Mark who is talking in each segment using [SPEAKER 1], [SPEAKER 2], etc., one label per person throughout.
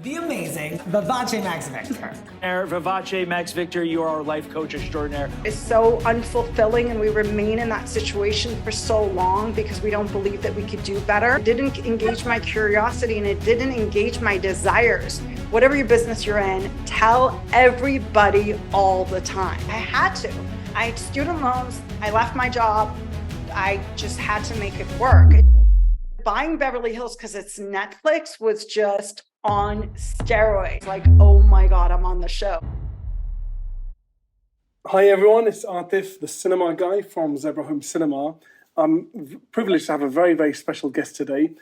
[SPEAKER 1] the amazing Vivace Maxvictor.
[SPEAKER 2] Vivace Maxvictor, you are our life coach extraordinaire.
[SPEAKER 3] It's so unfulfilling, and we remain in that situation for so long because we don't believe that we could do better. It didn't engage my curiosity, and it didn't engage my desires. Whatever your business you're in, tell everybody all the time. I had to. I had student loans. I left my job. I just had to make it work. Buying Beverly Hills, because it's Netflix, was just on steroids. Like, oh my God, I'm on the show.
[SPEAKER 4] Hi everyone, it's Atif, the cinema guy from Zebra Home Cinema. I'm privileged to have a very, very special guest today.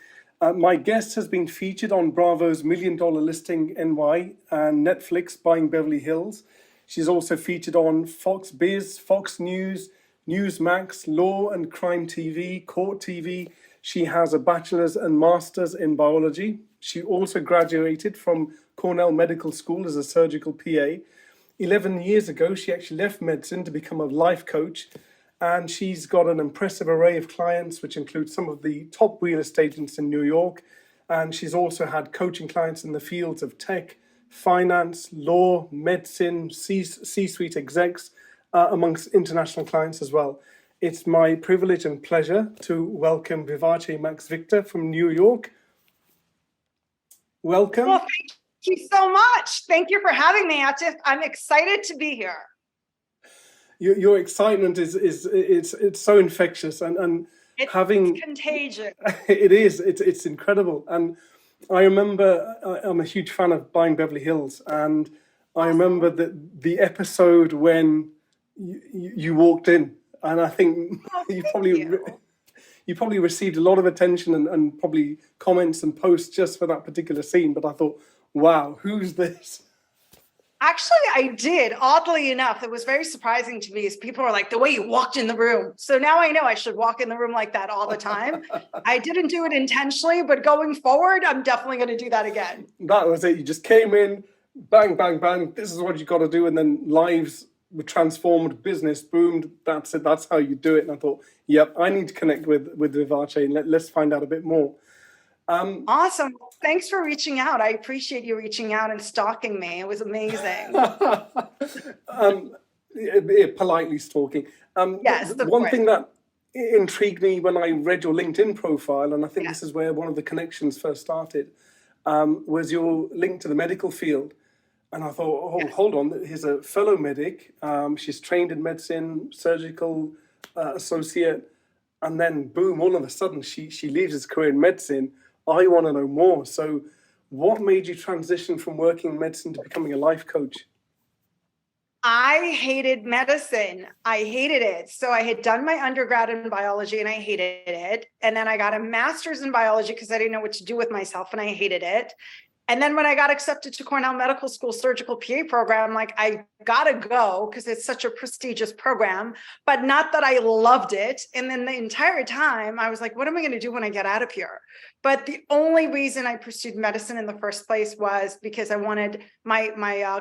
[SPEAKER 4] My guest has been featured on Bravo's $1 Million Listing NY and Netflix Buying Beverly Hills. She's also featured on Fox Biz, Fox News, Newsmax, Law and Crime TV, Court TV. She has a bachelor's and master's in biology. She also graduated from Cornell Medical School as a surgical PA. 11 years ago, she actually left medicine to become a life coach. And she's got an impressive array of clients, which includes some of the top real estate agents in New York. And she's also had coaching clients in the fields of tech, finance, law, medicine, C-suite execs, amongst international clients as well. It's my privilege and pleasure to welcome Vivace Maxvictor from New York. Welcome.
[SPEAKER 3] Well, thank you so much. Thank you for having me, Atif. I'm excited to be here.
[SPEAKER 4] Your excitement it's so infectious and
[SPEAKER 3] it's
[SPEAKER 4] having
[SPEAKER 3] contagious.
[SPEAKER 4] It is. It's incredible. And I remember I'm a huge fan of Buying Beverly Hills, and I remember the episode when you walked in. And I think you probably received a lot of attention and probably comments and posts just for that particular scene. But I thought, wow, who's this?
[SPEAKER 3] Actually, I did. Oddly enough, it was very surprising to me as people were like, the way you walked in the room. So now I know I should walk in the room like that all the time. I didn't do it intentionally, but going forward, I'm definitely going to do that again.
[SPEAKER 4] That was it. You just came in, bang, bang, bang. This is what you got to do. And then lives were transformed, business boomed. That's it. That's how you do it. And I thought, yep, I need to connect with Vivace and let's find out a bit more.
[SPEAKER 3] Awesome. Thanks for reaching out. I appreciate you reaching out and stalking me. It was amazing.
[SPEAKER 4] Politely stalking.
[SPEAKER 3] Yes.
[SPEAKER 4] One thing that intrigued me when I read your LinkedIn profile, and I think this is where one of the connections first started, was your link to the medical field. And I thought, hold on, here's a fellow medic. She's trained in medicine, surgical associate. And then, boom, all of a sudden, she leaves his career in medicine. I want to know more. So what made you transition from working in medicine to becoming a life coach?
[SPEAKER 3] I hated medicine. I hated it. So I had done my undergrad in biology and I hated it. And then I got a master's in biology because I didn't know what to do with myself and I hated it. And then when I got accepted to Cornell Medical School surgical PA program, like I gotta go because it's such a prestigious program, but not that I loved it. And then the entire time I was like, what am I going to do when I get out of here? But the only reason I pursued medicine in the first place was because I wanted my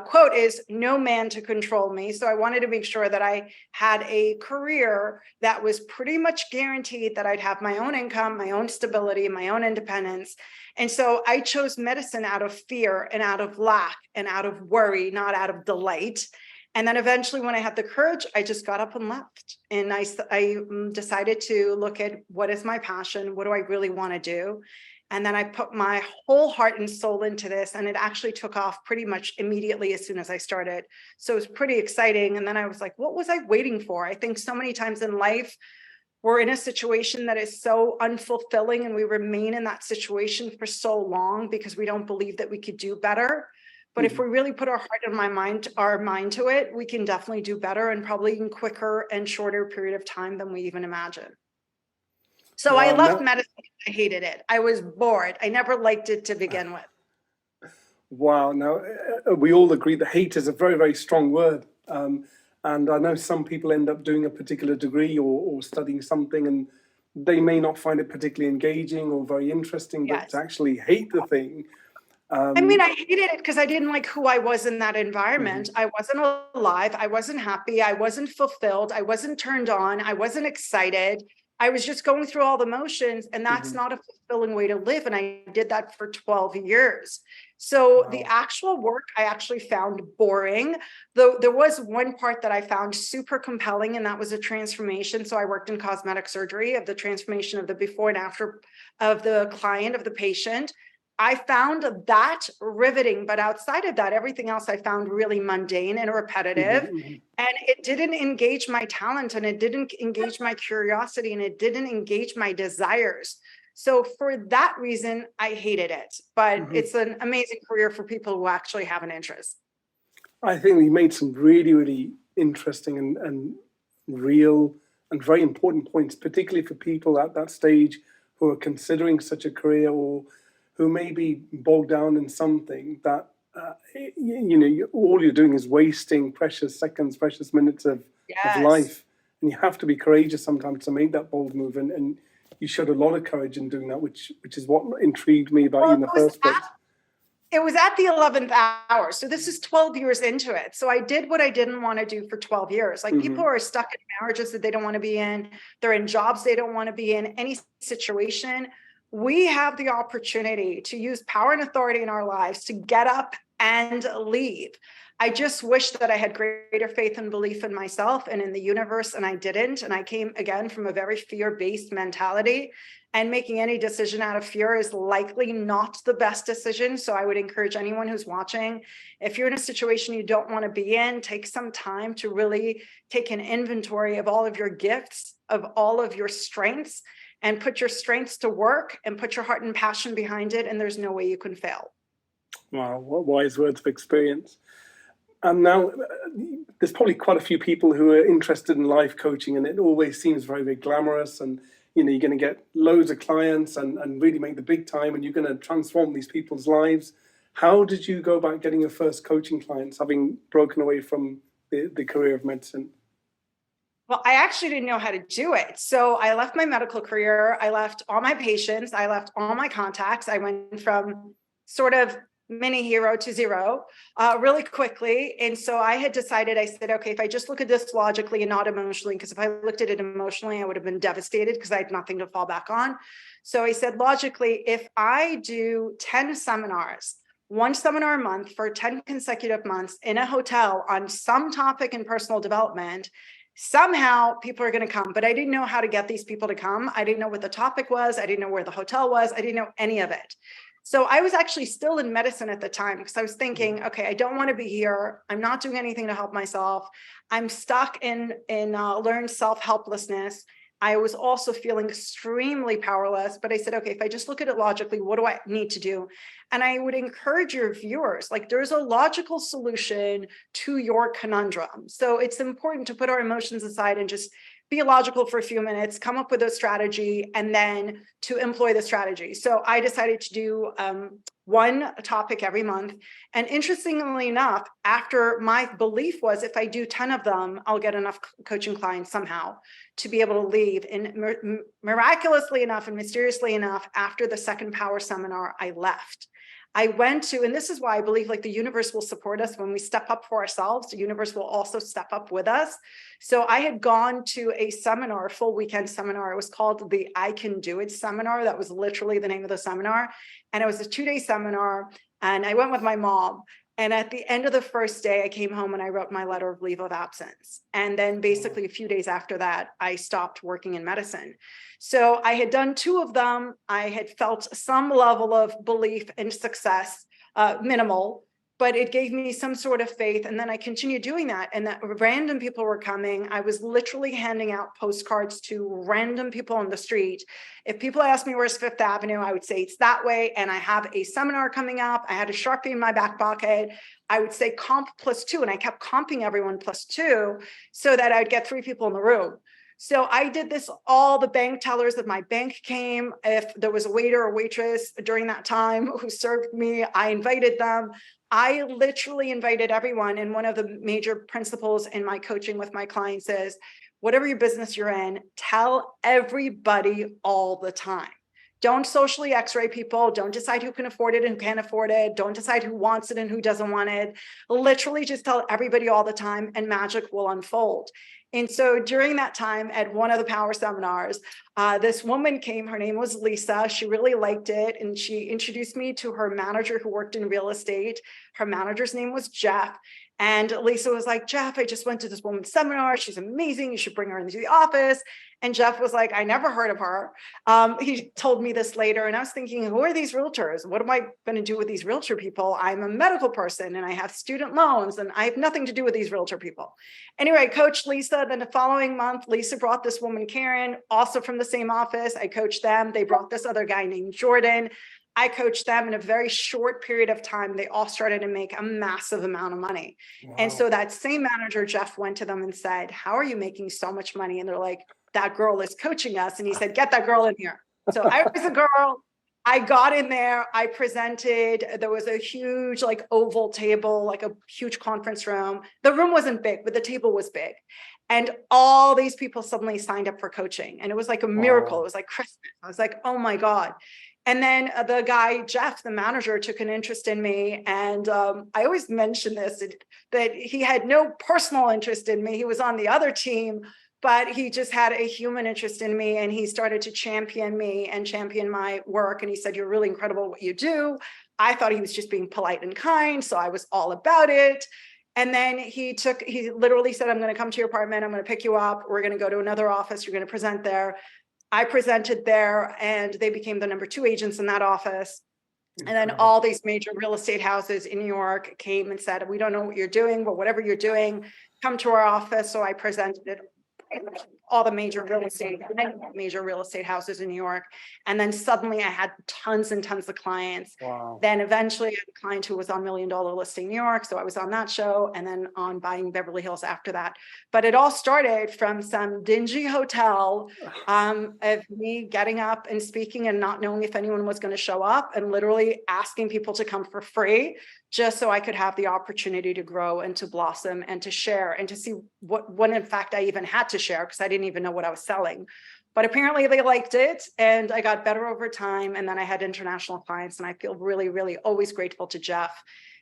[SPEAKER 3] quote is no man to control me. So I wanted to make sure that I had a career that was pretty much guaranteed that I'd have my own income, my own stability, my own independence. And so I chose medicine out of fear and out of lack and out of worry, not out of delight. And then eventually when I had the courage, I just got up and left. And I decided to look at what is my passion? What do I really want to do? And then I put my whole heart and soul into this. And it actually took off pretty much immediately as soon as I started. So it was pretty exciting. And then I was like, what was I waiting for? I think so many times in life, we're in a situation that is so unfulfilling and we remain in that situation for so long because we don't believe that we could do better. But if we really put our heart and our mind to it, we can definitely do better and probably in quicker and shorter period of time than we even imagine. So I left medicine. I hated it. I was bored. I never liked it to begin with.
[SPEAKER 4] Wow. Now, we all agree that hate is a very, very strong word. And I know some people end up doing a particular degree or studying something and they may not find it particularly engaging or very interesting, but to actually hate the thing.
[SPEAKER 3] I mean, I hated it because I didn't like who I was in that environment. I wasn't alive. I wasn't happy. I wasn't fulfilled. I wasn't turned on. I wasn't excited. I was just going through all the motions, and that's not a fulfilling way to live. And I did that for 12 years. So the actual work I actually found boring, though there was one part that I found super compelling, and that was a transformation. So I worked in cosmetic surgery of the transformation of the before and after of the client, of the patient. I found that riveting, but outside of that, everything else I found really mundane and repetitive. And it didn't engage my talent, and it didn't engage my curiosity, and it didn't engage my desires. So for that reason, I hated it. But it's an amazing career for people who actually have an interest.
[SPEAKER 4] I think we made some really, really interesting and real and very important points, particularly for people at that stage who are considering such a career, or who may be bogged down in something that, all you're doing is wasting precious seconds, precious minutes of life. And you have to be courageous sometimes to make that bold move. And you showed a lot of courage in doing that, which is what intrigued me about you in the first place.
[SPEAKER 3] It was at the 11th hour. So this is 12 years into it. So I did what I didn't want to do for 12 years. Like people are stuck in marriages that they don't want to be in. They're in jobs they don't want to be in, any situation. We have the opportunity to use power and authority in our lives to get up and leave. I just wish that I had greater faith and belief in myself and in the universe, and I didn't. And I came again from a very fear-based mentality, and making any decision out of fear is likely not the best decision. So I would encourage anyone who's watching, if you're in a situation you don't want to be in, take some time to really take an inventory of all of your gifts, of all of your strengths, and put your strengths to work and put your heart and passion behind it. And there's no way you can fail.
[SPEAKER 4] Wow, what wise words of experience. And now there's probably quite a few people who are interested in life coaching, and it always seems very, very glamorous. And, you're going to get loads of clients and really make the big time, and you're going to transform these people's lives. How did you go about getting your first coaching clients, having broken away from the career of medicine?
[SPEAKER 3] Well, I actually didn't know how to do it. So I left my medical career. I left all my patients. I left all my contacts. I went from sort of mini hero to zero really quickly. And so I had decided, I said, okay, if I just look at this logically and not emotionally, because if I looked at it emotionally, I would have been devastated because I had nothing to fall back on. So I said, logically, if I do 10 seminars, one seminar a month for 10 consecutive months in a hotel on some topic in personal development, somehow people are going to come. But I didn't know how to get these people to come. I didn't know what the topic was. I didn't know where the hotel was. I didn't know any of it. So I was actually still in medicine at the time, because I was thinking, okay, I don't want to be here. I'm not doing anything to help myself. I'm stuck in learned self-helplessness. I was also feeling extremely powerless, but I said, okay, if I just look at it logically, what do I need to do? And I would encourage your viewers, like, there's a logical solution to your conundrum. So it's important to put our emotions aside and just be logical for a few minutes, come up with a strategy, and then to employ the strategy. So I decided to do one topic every month. And interestingly enough, after my belief was, if I do 10 of them, I'll get enough coaching clients somehow to be able to leave. And miraculously enough and mysteriously enough, after the second power seminar, I left. I went to, and this is why I believe, like, the universe will support us when we step up for ourselves. The universe will also step up with us. So I had gone to a seminar, a full weekend seminar. It was called the I Can Do It seminar. That was literally the name of the seminar. And it was a 2-day seminar. And I went with my mom. And at the end of the first day, I came home and I wrote my letter of leave of absence. And then basically a few days after that, I stopped working in medicine. So I had done 2 of them. I had felt some level of belief and success, minimal, but it gave me some sort of faith. And then I continued doing that. And that random people were coming. I was literally handing out postcards to random people on the street. If people asked me where's Fifth Avenue, I would say it's that way. And I have a seminar coming up. I had a Sharpie in my back pocket. I would say comp +2. And I kept comping everyone +2 so that I'd get 3 people in the room. So I did this, all the bank tellers of my bank came. If there was a waiter or waitress during that time who served me, I invited them. I literally invited everyone. And one of the major principles in my coaching with my clients is, whatever your business you're in, tell everybody all the time. Don't socially x-ray people. Don't decide who can afford it and who can't afford it. Don't decide who wants it and who doesn't want it. Literally just tell everybody all the time, and magic will unfold. And so during that time at one of the power seminars, This woman came, her name was Lisa. She really liked it. And she introduced me to her manager who worked in real estate. Her manager's name was Jeff. And Lisa was like, Jeff, I just went to this woman's seminar. She's amazing. You should bring her into the office. And Jeff was like, I never heard of her. He told me this later. And I was thinking, who are these realtors? What am I going to do with these realtor people? I'm a medical person and I have student loans and I have nothing to do with these realtor people. Anyway, I coached Lisa. Then the following month, Lisa brought this woman, Karen, also from the same office. I coached them. They brought this other guy named Jordan. I coached them in a very short period of time. They all started to make a massive amount of money. Wow. And so that same manager, Jeff, went to them and said, how are you making so much money? And they're like, that girl is coaching us. And he said, get that girl in here. So I was a girl. I got in there. I presented. There was a huge like oval table, like a huge conference room. The room wasn't big, but the table was big. And all these people suddenly signed up for coaching. And it was like a miracle. Wow. It was like Christmas. I was like, oh my God. And then the guy, Jeff, the manager, took an interest in me. And I always mention this, that he had no personal interest in me. He was on the other team, but he just had a human interest in me. And he started to champion me and champion my work. And he said, you're really incredible at what you do. I thought he was just being polite and kind. So I was all about it. And then he literally said, I'm going to come to your apartment. I'm going to pick you up. We're going to go to another office. You're going to present there. I presented there and they became the number 2 agents in that office. And then all these major real estate houses in New York came and said, we don't know what you're doing, but whatever you're doing, come to our office. So I presented it all the major real estate houses in New York. And then suddenly I had tons and tons of clients. Wow. Then eventually I had a client who was on $1 Million Listing New York. So I was on that show and then on Buying Beverly Hills after that. But it all started from some dingy hotel of me getting up and speaking and not knowing if anyone was going to show up and literally asking people to come for free just so I could have the opportunity to grow and to blossom and to share and to see what in fact I even had to share because I didn't even know what I was selling. But apparently they liked it and I got better over time. And then I had international clients and I feel really, really always grateful to Jeff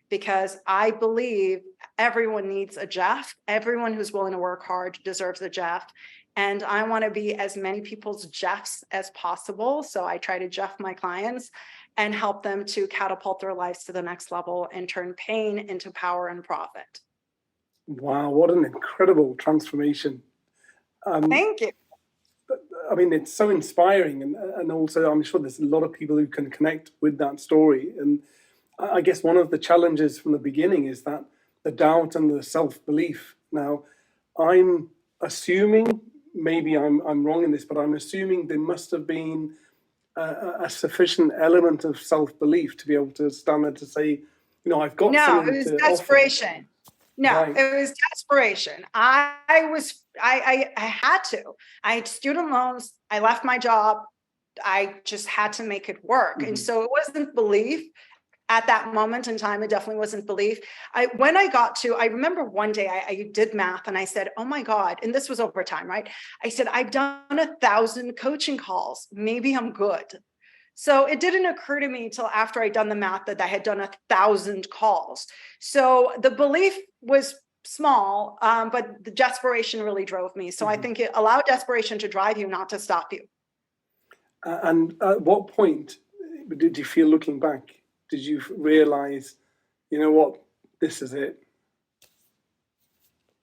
[SPEAKER 3] because I believe everyone needs a Jeff. Everyone who's willing to work hard deserves a Jeff. And I want to be as many people's Jeffs as possible. So I try to Jeff my clients and help them to catapult their lives to the next level and turn pain into power and profit.
[SPEAKER 4] Wow, what an incredible transformation.
[SPEAKER 3] Thank you.
[SPEAKER 4] I mean, it's so inspiring. And also, I'm sure there's a lot of people who can connect with that story. And I guess one of the challenges from the beginning is that the doubt and the self-belief. Now, I'm assuming, maybe I'm wrong in this, but I'm assuming there must have been a sufficient element of self-belief to be able to stand there to say, I've got something to offer.
[SPEAKER 3] No, it was desperation. No,
[SPEAKER 4] Right.
[SPEAKER 3] It was desperation. I had to. I had student loans. I left my job. I just had to make it work. Mm-hmm. And so it wasn't belief. At that moment in time, it definitely wasn't belief. I remember one day I did math and I said, oh my God, and this was over time, right? I said, I've done 1,000 coaching calls. Maybe I'm good. So it didn't occur to me till after I'd done the math that I had done 1,000 calls. So the belief was small, but the desperation really drove me. So I think it allowed desperation to drive you, not to stop you.
[SPEAKER 4] And at what point did you feel, looking back, did you realize, this is it?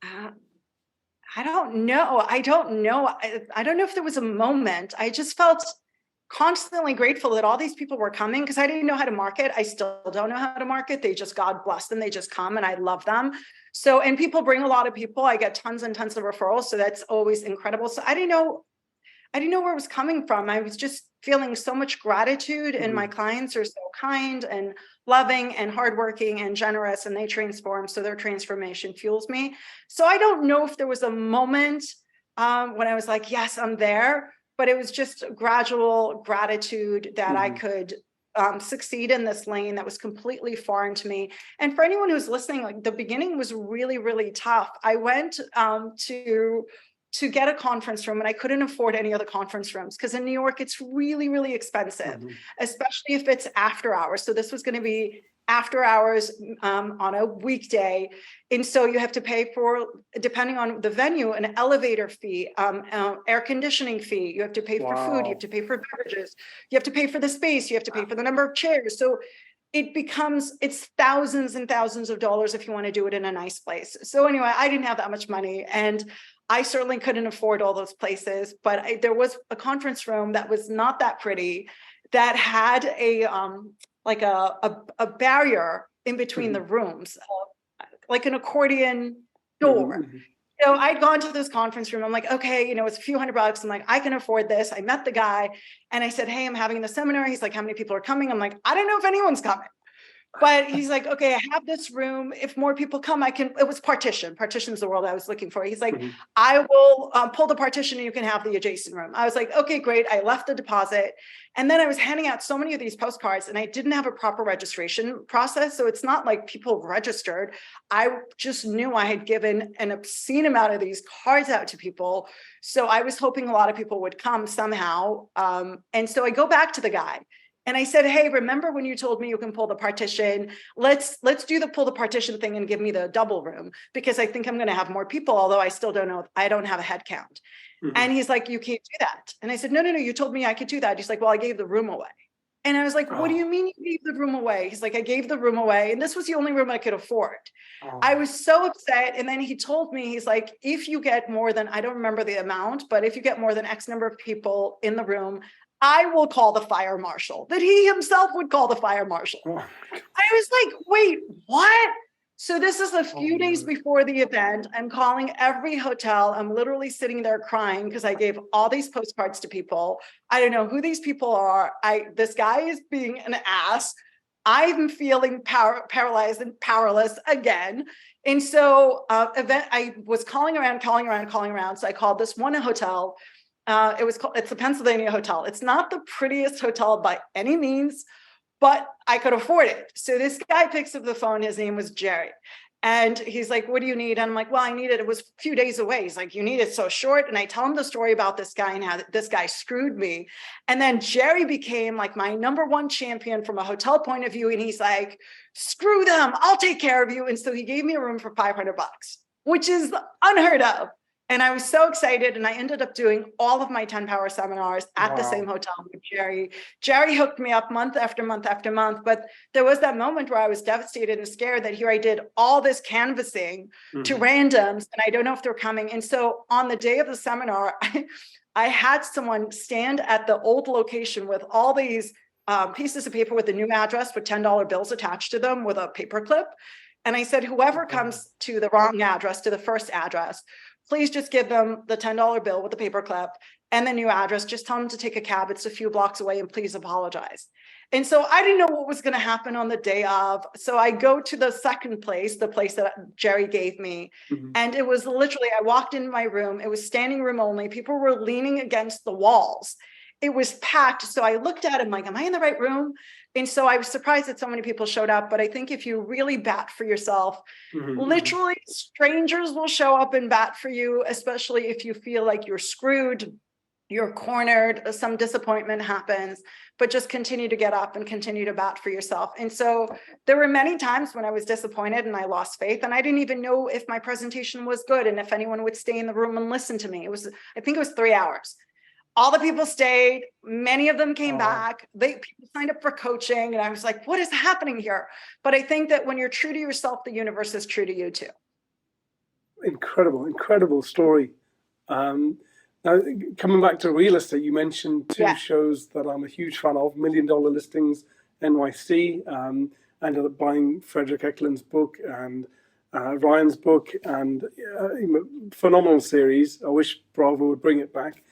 [SPEAKER 3] I don't know. I don't know if there was a moment. I just felt constantly grateful that all these people were coming because I didn't know how to market. I still don't know how to market. They just, God bless them. They just come and I love them. So, and people bring a lot of people. I get tons and tons of referrals. So that's always incredible. So I didn't know where it was coming from. I was just feeling so much gratitude and my clients are so kind and loving and hardworking and generous and they transform. So their transformation fuels me. So I don't know if there was a moment when I was like, yes, I'm there. But it was just gradual gratitude that I could succeed in this lane that was completely foreign to me. And for anyone who's listening, like the beginning was really, really tough. I went to get a conference room and I couldn't afford any other conference rooms because in New York, it's really, really expensive, especially if it's after hours. So this was going to be after hours on a weekday. And so you have to pay for, depending on the venue, an elevator fee, air conditioning fee. You have to pay for food. You have to pay for beverages. You have to pay for the space. You have to pay for the number of chairs. So it's thousands and thousands of dollars if you want to do it in a nice place. So anyway, I didn't have that much money, and I certainly couldn't afford all those places, but there was a conference room that was not that pretty, that had a barrier in between the rooms, like an accordion door. So I'd gone to this conference room. I'm like, okay, it's a few $100. I'm like, I can afford this. I met the guy and I said, hey, I'm having the seminar. He's like, how many people are coming? I'm like, I don't know if anyone's coming. But he's like, okay, I have this room. If more people come, I can. It was partition. Partition's the word I was looking for. He's like, I will pull the partition and you can have the adjacent room. I was like, okay, great. I left the deposit. And then I was handing out so many of these postcards and I didn't have a proper registration process. So it's not like people registered. I just knew I had given an obscene amount of these cards out to people. So I was hoping a lot of people would come somehow. And so I go back to the guy. And I said, hey, remember when you told me you can pull the partition? Let's do the pull the partition thing and give me the double room, because I think I'm going to have more people, although I still don't know. I don't have a head count. And he's like, you can't do that. And I said, no, you told me I could do that. He's like, well, I gave the room away. And I was like, what do you mean you gave the room away? He's like, I gave the room away. And this was the only room I could afford. I was so upset. And then he told me, he's like, if you get more than, I don't remember the amount, but if you get more than X number of people in the room, I will call the fire marshal. That he himself would call the fire marshal. I was like, wait, what? So this is a few days before the event. I'm calling every hotel. I'm literally sitting there crying because I gave all these postcards to people. I don't know who these people are. This guy is being an ass. I'm feeling paralyzed and powerless again. And so I was calling around. So I called this one hotel. It's the Pennsylvania Hotel. It's not the prettiest hotel by any means, but I could afford it. So this guy picks up the phone. His name was Jerry. And he's like, what do you need? And I'm like, well, I need it. It was a few days away. He's like, you need it so short. And I tell him the story about this guy and how this guy screwed me. And then Jerry became like my number one champion from a hotel point of view. And he's like, screw them. I'll take care of you. And so he gave me a room for $500, which is unheard of. And I was so excited. And I ended up doing all of my 10 power seminars at the same hotel with Jerry. Jerry hooked me up month after month after month. But there was that moment where I was devastated and scared that here I did all this canvassing to randoms, and I don't know if they're coming. And so on the day of the seminar, I had someone stand at the old location with all these pieces of paper with the new address with $10 bills attached to them with a paper clip. And I said, whoever comes to the wrong address, to the first address, please just give them the $10 bill with the paper clip and the new address. Just tell them to take a cab. It's a few blocks away, and please apologize. And so I didn't know what was going to happen on the day of. So I go to the second place, the place that Jerry gave me. And it was literally, I walked in my room. It was standing room only. People were leaning against the walls. It was packed. So I looked at him like, am I in the right room? And so I was surprised that so many people showed up. But I think if you really bat for yourself, literally strangers will show up and bat for you, especially if you feel like you're screwed, you're cornered, some disappointment happens, but just continue to get up and continue to bat for yourself. And so there were many times when I was disappointed and I lost faith, and I didn't even know if my presentation was good and if anyone would stay in the room and listen to me. I think it was 3 hours. All the people stayed. Many of them came back. People signed up for coaching. And I was like, what is happening here? But I think that when you're true to yourself, the universe is true to you too.
[SPEAKER 4] Incredible story. Now, coming back to real estate, you mentioned two shows that I'm a huge fan of, $1 Million Listings NYC, and buying Frederick Eklund's book and Ryan's book, and phenomenal series. I wish Bravo would bring it back.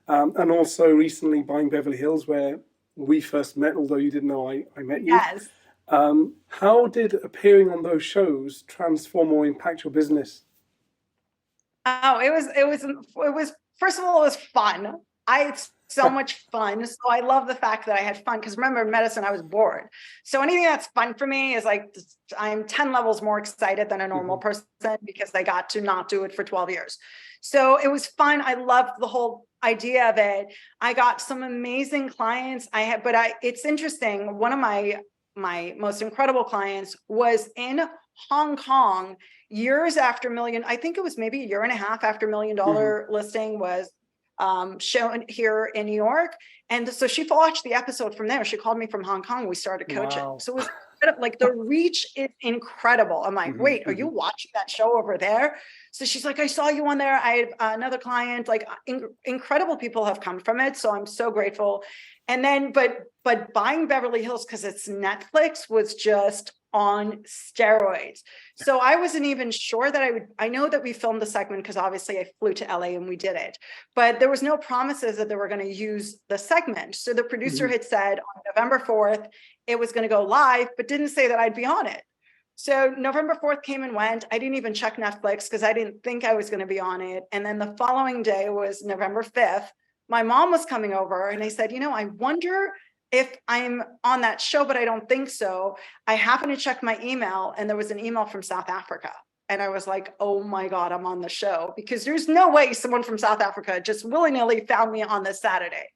[SPEAKER 4] And also recently Buying Beverly Hills, where we first met, although you didn't know I met you.
[SPEAKER 3] Yes.
[SPEAKER 4] How did appearing on those shows transform or impact your business?
[SPEAKER 3] Oh, it was, first of all, it was fun. I had so much fun. So I love the fact that I had fun, because remember, in medicine, I was bored. So anything that's fun for me is like, I'm 10 levels more excited than a normal person, because I got to not do it for 12 years. So it was fun. I loved the whole idea of it. I got some amazing clients. It's interesting. One of my my most incredible clients, was in Hong Kong years after I think it was maybe a year and a half after $1 million listing was shown here in New York. And so she watched the episode from there. She called me from Hong Kong. We started coaching.
[SPEAKER 4] Wow.
[SPEAKER 3] So it was like the reach is incredible. I'm like, wait, are you watching that show over there? So she's like, I saw you on there. I had another client, like incredible people have come from it. So I'm so grateful. And then, but Buying Beverly Hills, because it's Netflix, was just on steroids. So I wasn't even sure that I know that we filmed the segment because obviously I flew to LA and we did it, but there was no promises that they were going to use the segment. So the producer had said on November 4th, it was going to go live, but didn't say that I'd be on it. So November 4th came and went. I didn't even check Netflix because I didn't think I was going to be on it. And then the following day was November 5th. My mom was coming over and I said, I wonder if I'm on that show, but I don't think so. I happened to check my email and there was an email from South Africa. And I was like, oh my God, I'm on the show, because there's no way someone from South Africa just willy-nilly found me on this Saturday.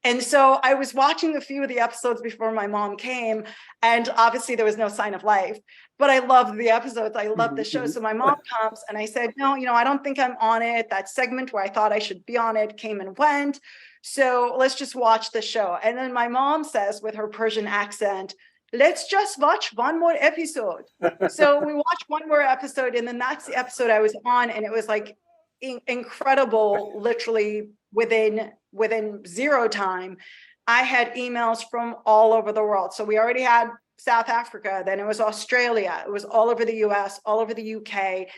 [SPEAKER 3] And so I was watching a few of the episodes before my mom came, and obviously there was no sign of life, but I loved the episodes. I loved the show. So my mom comes and I said, no, I don't think I'm on it. That segment where I thought I should be on it came and went. So let's just watch the show. And then my mom says with her Persian accent, let's just watch one more episode. So we watched one more episode, and then that's the episode I was on. And it was like incredible, literally within zero time. I had emails from all over the world. So we already had South Africa, then it was Australia, it was all over the US, all over the UK,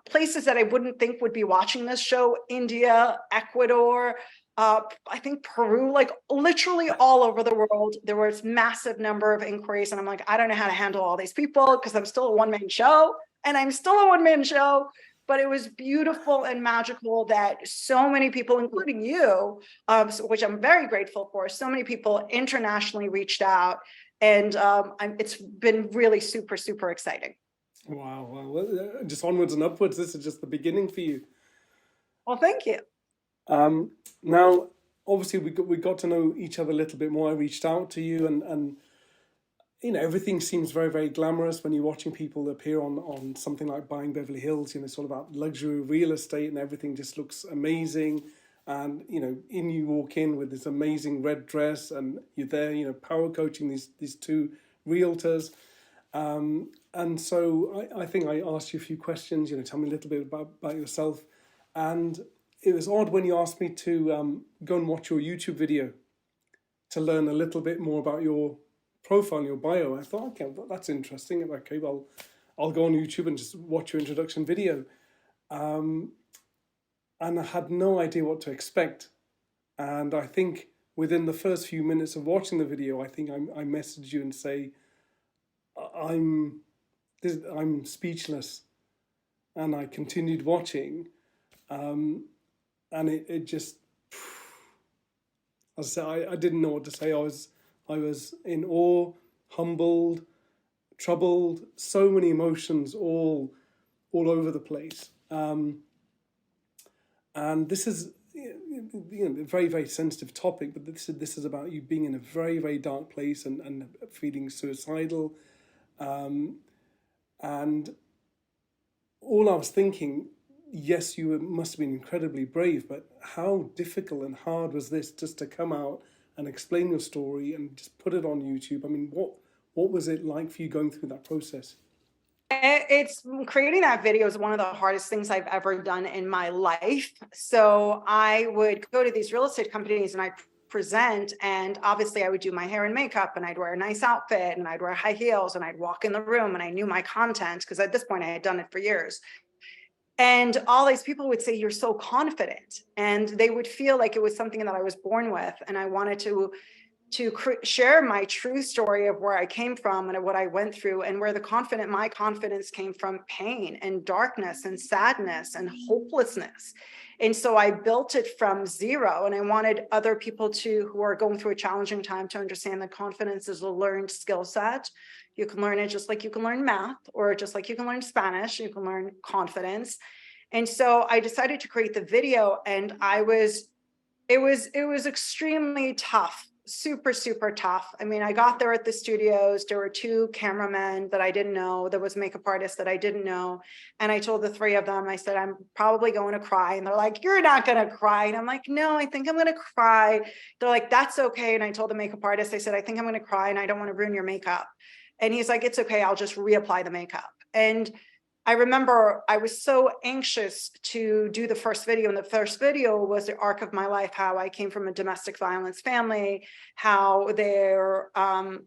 [SPEAKER 3] places that I wouldn't think would be watching this show, India, Ecuador, I think Peru, like literally all over the world. There was massive number of inquiries, and I'm like, I don't know how to handle all these people because I'm still a one-man show, and I'm still a one-man show. But it was beautiful and magical that so many people, including you, which I'm very grateful for, so many people internationally reached out, and it's been really super, super exciting.
[SPEAKER 4] Wow. Well, just onwards and upwards. This is just the beginning for you.
[SPEAKER 3] Well, thank you.
[SPEAKER 4] Now, obviously, we got to know each other a little bit more. I reached out to you, and everything seems very, very glamorous when you're watching people appear on something like Buying Beverly Hills. It's all about luxury real estate, and everything just looks amazing. And you walk in with this amazing red dress, and you're there, power coaching these two realtors. And so I think I asked you a few questions. Tell me a little bit about yourself, and it was odd when you asked me to go and watch your YouTube video to learn a little bit more about your profile, your bio. I thought, okay, well, that's interesting. Okay, well, I'll go on YouTube and just watch your introduction video. And I had no idea what to expect. And I think within the first few minutes of watching the video, I think I messaged you and say, I'm speechless. And I continued watching. And it just, as I said, I didn't know what to say. I was in awe, humbled, troubled, so many emotions all over the place. And this is a very, very sensitive topic, but this is about you being in a very, very dark place and feeling suicidal. And all I was thinking, yes, you must have been incredibly brave, but how difficult and hard was this just to come out and explain your story and just put it on YouTube? I mean, what was it like for you going through that process?
[SPEAKER 3] It's creating that video is one of the hardest things I've ever done in my life. So I would go to these real estate companies and I'd present, and obviously I would do my hair and makeup, and I'd wear a nice outfit, and I'd wear high heels, and I'd walk in the room, and I knew my content because at this point I had done it for years. And all these people would say, you're so confident. And they would feel like it was something that I was born with. And I wanted to share my true story of where I came from and what I went through, and where my confidence came from pain and darkness and sadness and hopelessness. And so I built it from zero. And I wanted other people who are going through a challenging time to understand that confidence is a learned skill set. You can learn it just like you can learn math, or just like you can learn Spanish, you can learn confidence. And so I decided to create the video, and it was extremely tough. super, super tough. I mean, I got there at the studios. There were 2 cameramen that I didn't know. There was a makeup artist that I didn't know. And I told the 3 of them, I said, I'm probably going to cry. And they're like, you're not going to cry. And I'm like, no, I think I'm going to cry. They're like, that's okay. And I told the makeup artist, I said, I think I'm going to cry and I don't want to ruin your makeup. And he's like, it's okay. I'll just reapply the makeup. And I remember I was so anxious to do the first video, and the first video was the arc of my life, how I came from a domestic violence family, how there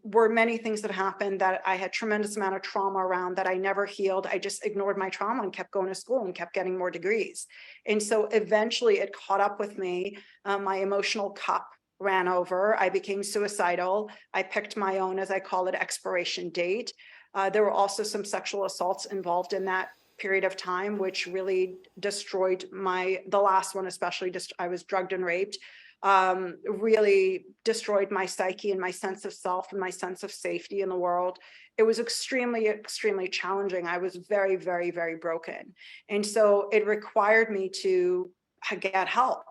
[SPEAKER 3] were many things that happened that I had tremendous amount of trauma around that I never healed. I just ignored my trauma and kept going to school and kept getting more degrees. And so eventually it caught up with me. My emotional cup ran over. I became suicidal. I picked my own, as I call it, expiration date. There were also some sexual assaults involved in that period of time, which really destroyed the last one, especially just I was drugged and raped, really destroyed my psyche and my sense of self and my sense of safety in the world. It was extremely, extremely challenging. I was very, very, very broken. And so it required me to get help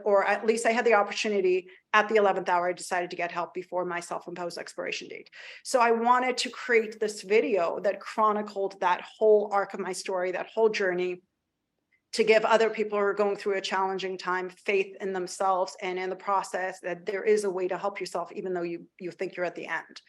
[SPEAKER 3] or at least I had the opportunity at the 11th hour. I decided to get help before my self-imposed expiration date. So I wanted to create this video that chronicled that whole arc of my story, that whole journey, to give other people who are going through a challenging time faith in themselves and in the process, that there is a way to help yourself, even though you think you're at the end.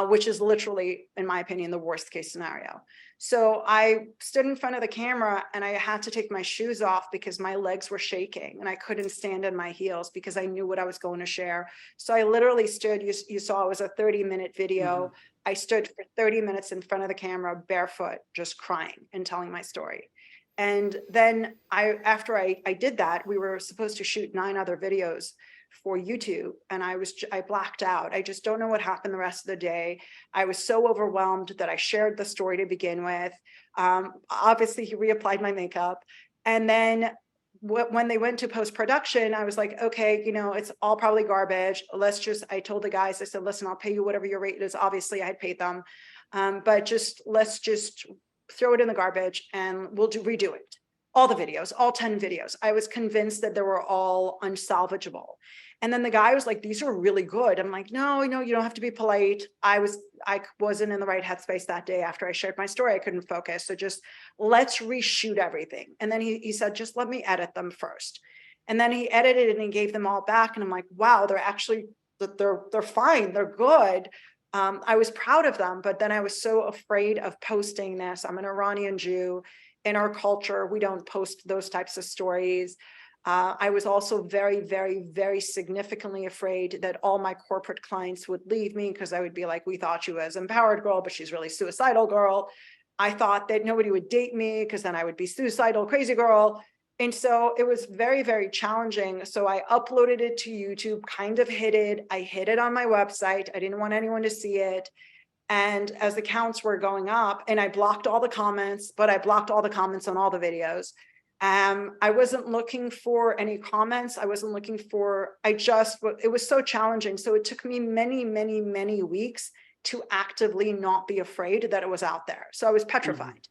[SPEAKER 3] Which is literally, in my opinion, the worst case scenario. So I stood in front of the camera and I had to take my shoes off because my legs were shaking and I couldn't stand in my heels because I knew what I was going to share. So I literally stood, you saw it was a 30-minute video. I stood for 30 minutes in front of the camera, barefoot, just crying and telling my story. And then after I did that, we were supposed to shoot 9 other videos for YouTube, and I blacked out. I just don't know what happened the rest of the day. I was so overwhelmed that I shared the story to begin with. Obviously, he reapplied my makeup, and then when they went to post-production, I was like, okay, it's all probably garbage. I told the guys, I said, listen, I'll pay you whatever your rate is. Obviously, I had paid them, but let's just throw it in the garbage and we'll redo it. All the videos, all 10 videos. I was convinced that they were all unsalvageable. And then the guy was like, these are really good. I'm like, no, you don't have to be polite. I wasn't in the right headspace that day. After I shared my story, I couldn't focus. So just let's reshoot everything. And then he said, just let me edit them first. And then he edited it and he gave them all back. And I'm like, wow, they're fine. They're good. I was proud of them, but then I was so afraid of posting this. I'm an Iranian Jew. In our culture, we don't post those types of stories. I was also very, very, very significantly afraid that all my corporate clients would leave me because I would be like, we thought you as empowered girl, but she's really suicidal girl. I thought that nobody would date me because then I would be suicidal crazy girl. And so it was very, very challenging. So I uploaded it to YouTube, kind of hid it. I hid it on my website. I didn't want anyone to see it. And as the counts were going up, and I blocked all the comments, but I blocked all the comments on all the videos. I wasn't looking for any comments. I wasn't looking for, it was so challenging. So it took me many, many, many weeks to actively not be afraid that it was out there. So I was petrified.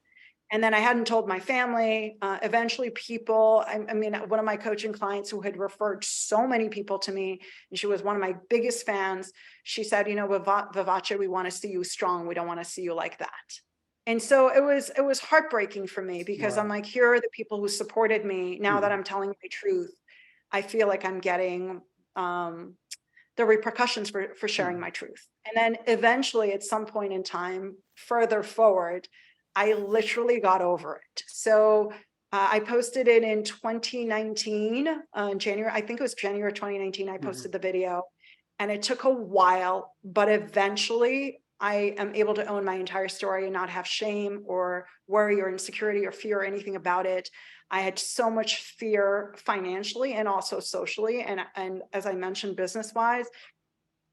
[SPEAKER 3] And then I hadn't told my family. Eventually people, I mean, one of my coaching clients who had referred so many people to me, and she was one of my biggest fans. She said, Vivace, we want to see you strong. We don't want to see you like that. And so it was heartbreaking for me because I'm like, here are the people who supported me. Now that I'm telling my truth, I feel like I'm getting the repercussions for sharing my truth. And then eventually at some point in time, further forward, I literally got over it. So I posted it in 2019, January, I think it was January 2019, I posted the video, and it took a while, but eventually I am able to own my entire story and not have shame or worry or insecurity or fear or anything about it. I had so much fear financially and also socially. And as I mentioned, business-wise,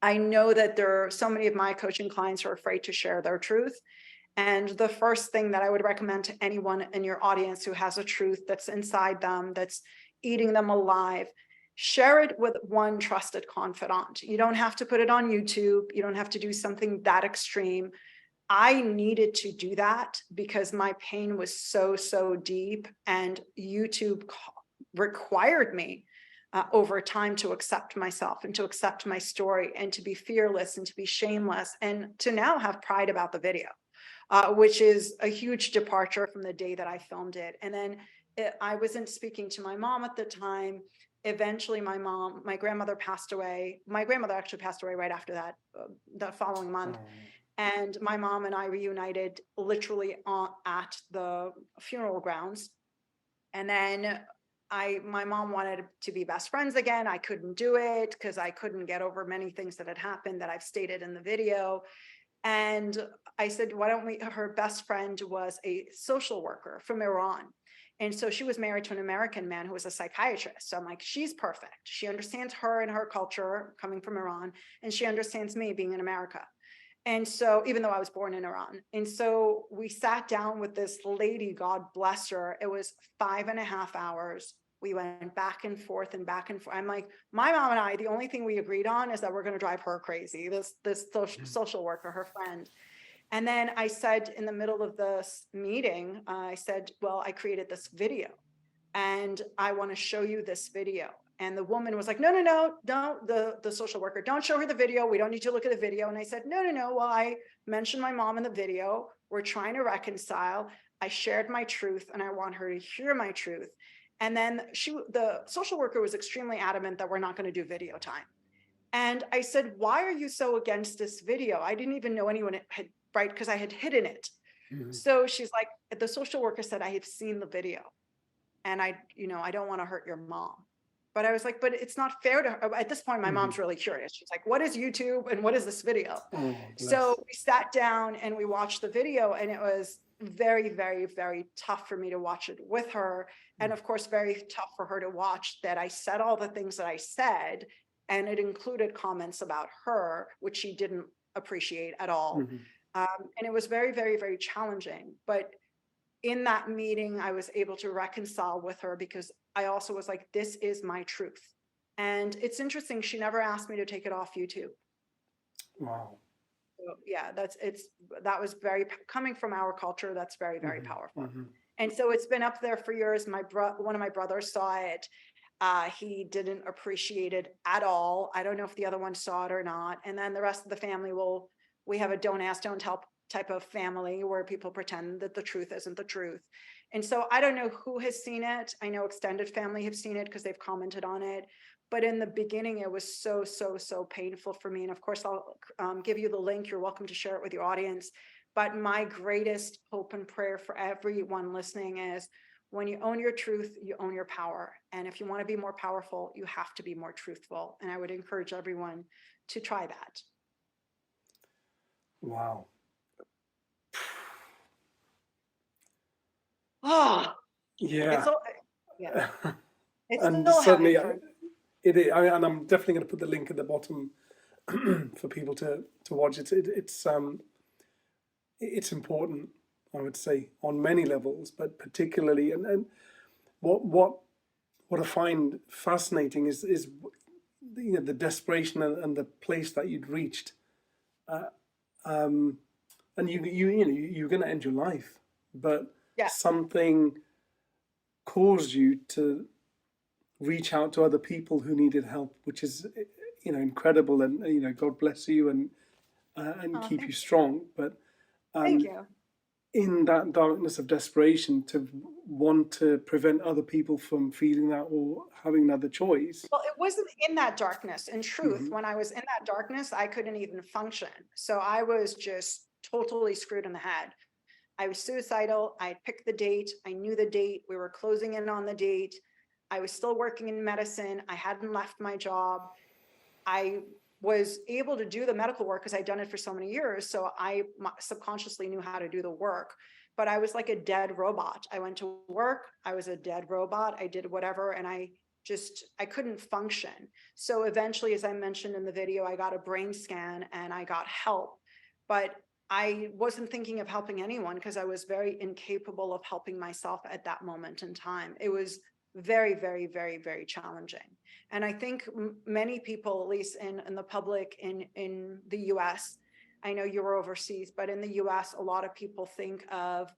[SPEAKER 3] I know that there are so many of my coaching clients who are afraid to share their truth. And the first thing that I would recommend to anyone in your audience who has a truth that's inside them, that's eating them alive, share it with one trusted confidant. You don't have to put it on YouTube. You don't have to do something that extreme. I needed to do that because my pain was so, so deep, and YouTube required me over time to accept myself and to accept my story and to be fearless and to be shameless and to now have pride about the video, which is a huge departure from the day that I filmed it. And then I wasn't speaking to my mom at the time. Eventually my grandmother passed away. My grandmother actually passed away right after that, the following month. And my mom and I reunited literally at the funeral grounds. And then my mom wanted to be best friends again. I couldn't do it because I couldn't get over many things that had happened that I've stated in the video. And I said, why don't we, her best friend was a social worker from Iran. And so she was married to an American man who was a psychiatrist. So I'm like, she's perfect. She understands her and her culture coming from Iran, and she understands me being in America. And so, even though I was born in Iran. And so we sat down with this lady, God bless her. It was 5.5 hours. We went back and forth and back and forth. I'm like, my mom and I, the only thing we agreed on is that we're going to drive her crazy, this social worker, her friend. And then I said in the middle of this meeting, I said, well, I created this video and I want to show you this video. And the woman was like, no, don't, the social worker, don't show her the video. We don't need to look at the video. And I said, no. Well, I mentioned my mom in the video. We're trying to reconcile. I shared my truth and I want her to hear my truth. And then the social worker was extremely adamant that we're not going to do video time. And I said, why are you so against this video? I didn't even know anyone had, right? Because I had hidden it. Mm-hmm. So she's like, the social worker said, I have seen the video and I don't want to hurt your mom. But I was like, but it's not fair to her. At this point, my mom's really curious. She's like, what is YouTube and what is this video? Oh, so we sat down and we watched the video, and it was very, very, very tough for me to watch it with her. And of course, very tough for her to watch that I said all the things that I said, and it included comments about her, which she didn't appreciate at all. Mm-hmm. And it was very, very, very challenging. But in that meeting, I was able to reconcile with her because I also was like, this is my truth. And it's interesting. She never asked me to take it off YouTube. Wow. So, yeah, that was very, coming from our culture, that's very, very powerful. Mm-hmm. And so it's been up there for years. One of my brothers saw it. He didn't appreciate it at all. I don't know if the other one saw it or not. And then the rest of the family we have a don't ask, don't tell type of family where people pretend that the truth isn't the truth. And so I don't know who has seen it. I know extended family have seen it because they've commented on it. But in the beginning, it was so, so, so painful for me. And of course, I'll give you the link. You're welcome to share it with your audience. But my greatest hope and prayer for everyone listening is when you own your truth, you own your power. And if you want to be more powerful, you have to be more truthful. And I would encourage everyone to try that.
[SPEAKER 4] Wow.
[SPEAKER 3] Oh,
[SPEAKER 4] yeah.
[SPEAKER 3] It's
[SPEAKER 4] and
[SPEAKER 3] still
[SPEAKER 4] certainly,
[SPEAKER 3] and
[SPEAKER 4] I'm definitely going to put the link at the bottom for people to watch it. It's important, I would say, on many levels, but particularly, and what I find fascinating is the desperation and the place that you'd reached, and you're going to end your life, but something caused you to reach out to other people who needed help, which is incredible, and God bless you and keep you strong. But
[SPEAKER 3] thank you.
[SPEAKER 4] In that darkness of desperation, to want to prevent other people from feeling that or having another choice.
[SPEAKER 3] Well, it wasn't in that darkness. In truth, when I was in that darkness, I couldn't even function. So I was just totally screwed in the head. I was suicidal. I picked the date. I knew the date. We were closing in on the date. I was still working in medicine. I hadn't left my job. I was able to do the medical work because I'd done it for so many years. So I subconsciously knew how to do the work, but I was like a dead robot. I went to work. I was a dead robot. I did whatever. And I couldn't function. So eventually, as I mentioned in the video, I got a brain scan and I got help, but I wasn't thinking of helping anyone because I was very incapable of helping myself at that moment in time. It was very, very, very, very challenging. And I think many people, at least in the public in the US, I know you were overseas, but in the US, a lot of people think of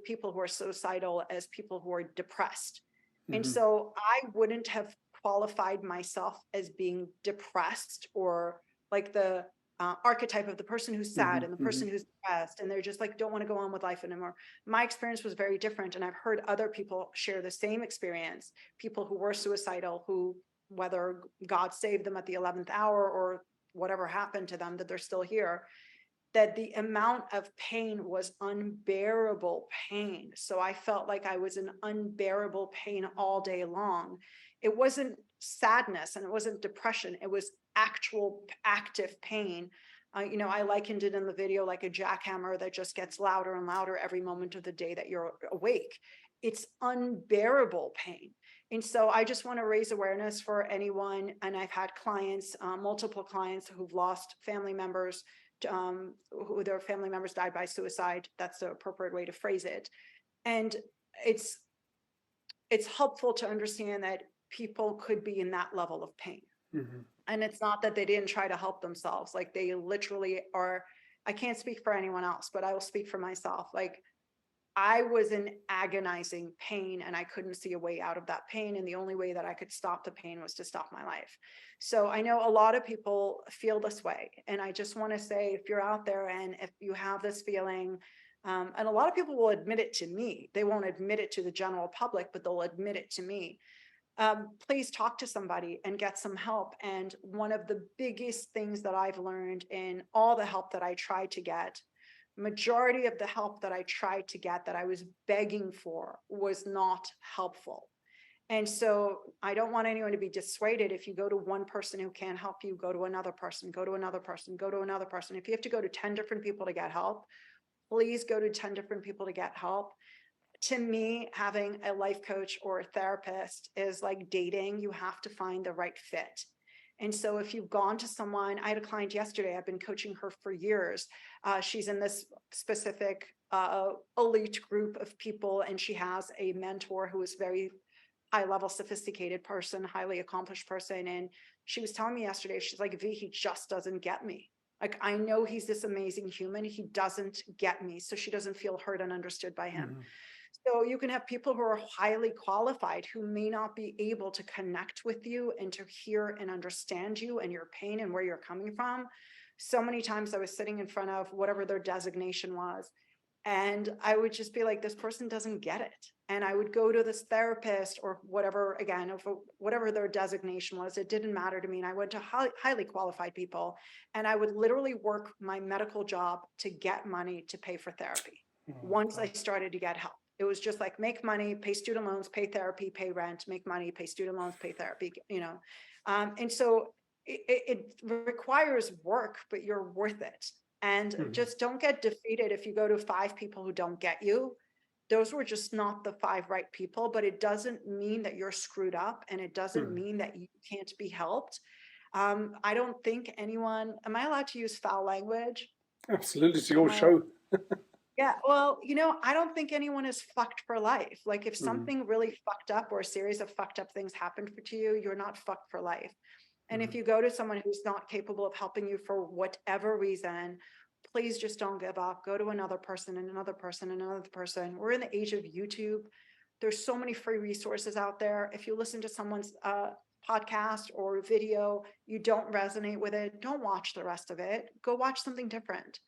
[SPEAKER 3] people who are suicidal as people who are depressed. Mm-hmm. And so I wouldn't have qualified myself as being depressed or like the archetype of the person who's sad and the person who's depressed, and they're just like, don't want to go on with life anymore. My experience was very different. And I've heard other people share the same experience, people who were suicidal, who, whether God saved them at the 11th hour or whatever happened to them, that they're still here, that the amount of pain was unbearable pain. So I felt like I was in unbearable pain all day long. It wasn't sadness and it wasn't depression. It was actual active pain. I likened it in the video like a jackhammer that just gets louder and louder every moment of the day that you're awake. It's unbearable pain. And so I just want to raise awareness for anyone. And I've had clients, multiple clients who've lost family members, who their family members died by suicide. That's the appropriate way to phrase it. And it's helpful to understand that people could be in that level of pain. And it's not that they didn't try to help themselves. Like they literally are, I can't speak for anyone else, but I will speak for myself. Like I was in agonizing pain and I couldn't see a way out of that pain. And the only way that I could stop the pain was to stop my life. So I know a lot of people feel this way. And I just want to say, if you're out there and if you have this feeling, and a lot of people will admit it to me, they won't admit it to the general public, but they'll admit it to me. Please talk to somebody and get some help. And one of the biggest things that I've learned in all the help that I tried to get, majority of the help that I tried to get that I was begging for was not helpful. And so I don't want anyone to be dissuaded. If you go to one person who can't help you, go to another person, go to another person, go to another person. If you have to go to 10 different people to get help, please go to 10 different people to get help. To me, having a life coach or a therapist is like dating. You have to find the right fit. And so if you've gone to someone, I had a client yesterday, I've been coaching her for years. She's in this specific elite group of people, and she has a mentor who is very high level, sophisticated person, highly accomplished person. And she was telling me yesterday, she's like, V, he just doesn't get me. Like, I know he's this amazing human. He doesn't get me. So she doesn't feel heard and understood by him. So you can have people who are highly qualified who may not be able to connect with you and to hear and understand you and your pain and where you're coming from. So many times I was sitting in front of whatever their designation was, and I would just be like, this person doesn't get it. And I would go to this therapist or whatever, again, whatever their designation was, it didn't matter to me. And I went to highly qualified people, and I would literally work my medical job to get money to pay for therapy. Once I started to get help, it was just like, make money, pay student loans, pay therapy, pay rent, make money, pay student loans, pay therapy, and so it requires work, but you're worth it. And just don't get defeated if you go to 5 people who don't get you. Those were just not the 5 right people, but it doesn't mean that you're screwed up, and it doesn't mean that you can't be helped. I don't think anyone, am I allowed to use foul language?
[SPEAKER 4] Absolutely, it's your show.
[SPEAKER 3] Yeah, well, I don't think anyone is fucked for life. Like if something really fucked up or a series of fucked up things happened to you, you're not fucked for life. And if you go to someone who's not capable of helping you for whatever reason, please just don't give up. Go to another person and another person and another person. We're in the age of YouTube. There's so many free resources out there. If you listen to someone's podcast or video, you don't resonate with it, don't watch the rest of it. Go watch something different.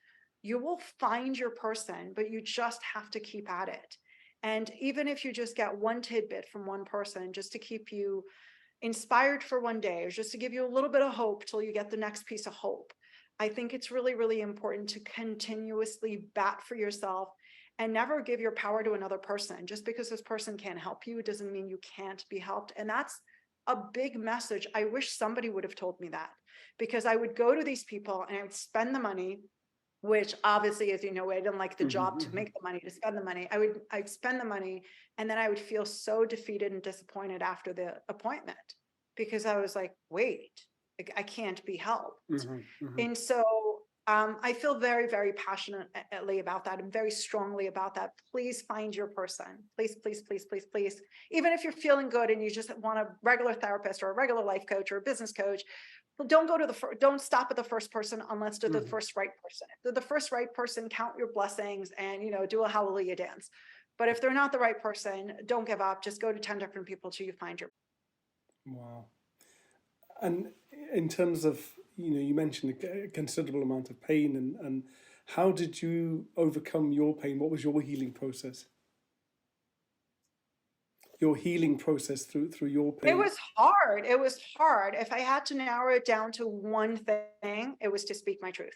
[SPEAKER 3] You will find your person, but you just have to keep at it. And even if you just get one tidbit from one person, just to keep you inspired for one day, or just to give you a little bit of hope till you get the next piece of hope, I think it's really, really important to continuously bat for yourself and never give your power to another person. Just because this person can't help you doesn't mean you can't be helped. And that's a big message. I wish somebody would have told me that, because I would go to these people and I would spend the money, which obviously, as you know, I didn't like the job to make the money, to spend the money. I'd spend the money, and then I would feel so defeated and disappointed after the appointment, because I was like, wait, I can't be helped. And so I feel very, very passionately about that and very strongly about that. Please find your person. Please, please, please, please, please. Even if you're feeling good and you just want a regular therapist or a regular life coach or a business coach, don't go to don't stop at the first person unless they're the first right person. If they're the first right person, count your blessings and, do a hallelujah dance. But if they're not the right person, don't give up. Just go to 10 different people till you find your.
[SPEAKER 4] Wow. And in terms of, you mentioned a considerable amount of pain, and how did you overcome your pain? What was your healing process? Your healing process through your pain?
[SPEAKER 3] It was hard. It was hard. If I had to narrow it down to one thing, it was to speak my truth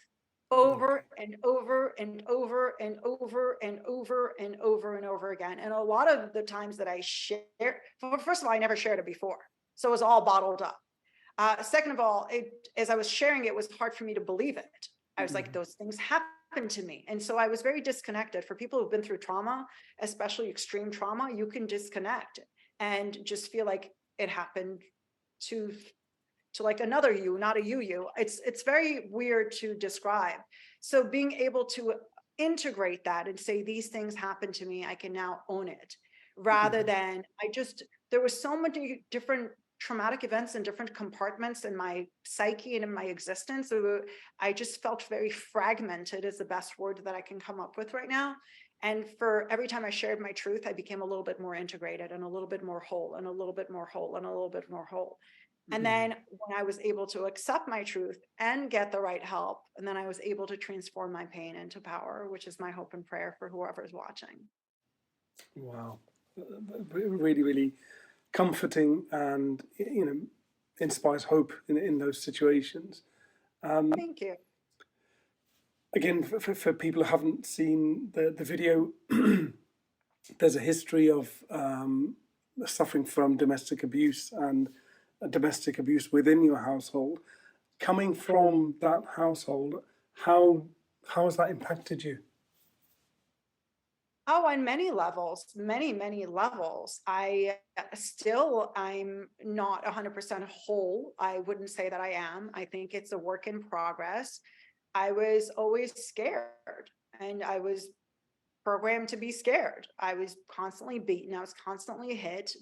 [SPEAKER 3] over and over and over and over and over and over and over again. And a lot of the times that I shared, first of all, I never shared it before. So it was all bottled up. Second of all, as I was sharing, it was hard for me to believe it. I was like, those things happen to me. And so I was very disconnected. For people who've been through trauma, especially extreme trauma, you can disconnect and just feel like it happened to like another you, not a you. It's very weird to describe. So being able to integrate that and say, these things happen to me, I can now own it, rather than there was so many different traumatic events in different compartments in my psyche and in my existence. I just felt very fragmented is the best word that I can come up with right now. And for every time I shared my truth, I became a little bit more integrated and a little bit more whole and a little bit more whole and a little bit more whole. And then when I was able to accept my truth and get the right help, and then I was able to transform my pain into power, which is my hope and prayer for whoever's watching.
[SPEAKER 4] Wow. Really, really comforting, and inspires hope in those situations.
[SPEAKER 3] Thank you.
[SPEAKER 4] Again, for people who haven't seen the video, there's a history of suffering from domestic abuse and domestic abuse within your household. Coming from that household, how has that impacted you?
[SPEAKER 3] Oh, on many levels, many levels. I'm not 100% whole. I wouldn't say that I am. I think it's a work in progress. I was always scared, and I was programmed to be scared. I was constantly beaten. I was constantly hit.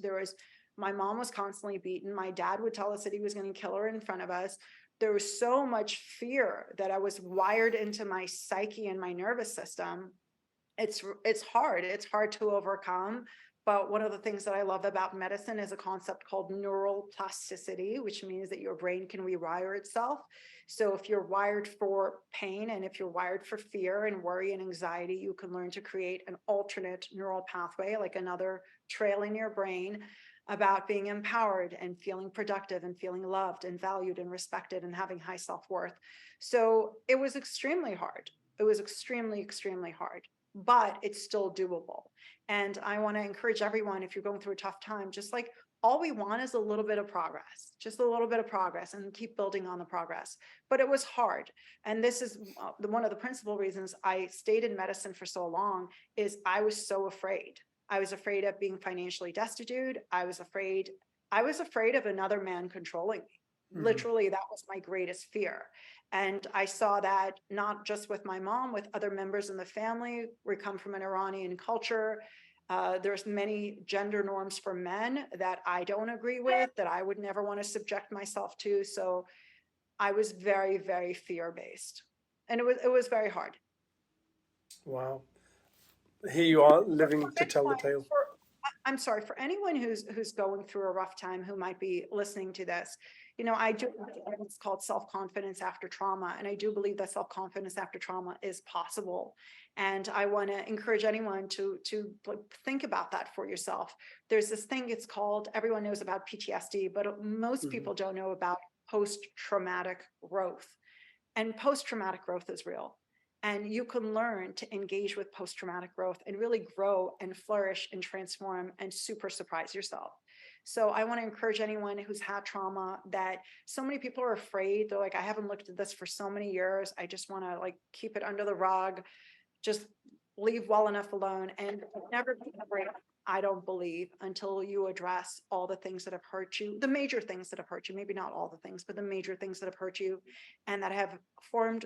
[SPEAKER 3] My mom was constantly beaten. My dad would tell us that he was going to kill her in front of us. There was so much fear that I was wired into my psyche and my nervous system. It's hard. It's hard to overcome. But one of the things that I love about medicine is a concept called neural plasticity, which means that your brain can rewire itself. So if you're wired for pain, and if you're wired for fear and worry and anxiety, you can learn to create an alternate neural pathway, like another trail in your brain, about being empowered and feeling productive and feeling loved and valued and respected and having high self-worth. So it was extremely hard. It was extremely, extremely hard, but it's still doable. And I want to encourage everyone, if you're going through a tough time, just like all we want is a little bit of progress, just a little bit of progress, and keep building on the progress. But it was hard. And this is one of the principal reasons I stayed in medicine for so long, is I was so afraid. I was afraid of being financially destitute. I was afraid of another man controlling me. Literally, that was my greatest fear. And I saw that not just with my mom, with other members in the family. We come from an Iranian culture. There's many gender norms for men that I don't agree with, that I would never want to subject myself to. So I was very, very fear-based. And it was very hard.
[SPEAKER 4] Wow. Here you are, living to tell the tale.
[SPEAKER 3] I'm sorry, for anyone who's going through a rough time, who might be listening to this, I do, it's called self-confidence after trauma. And I do believe that self-confidence after trauma is possible. And I want to encourage anyone to think about that for yourself. There's this thing, it's called, everyone knows about PTSD, but most people don't know about post-traumatic growth. And post-traumatic growth is real. And you can learn to engage with post-traumatic growth and really grow and flourish and transform and super surprise yourself. So I want to encourage anyone who's had trauma, that so many people are afraid. They're like, I haven't looked at this for so many years. I just want to keep it under the rug, just leave well enough alone. And never be afraid, I don't believe, until you address all the things that have hurt you, the major things that have hurt you, maybe not all the things, but the major things that have hurt you and that have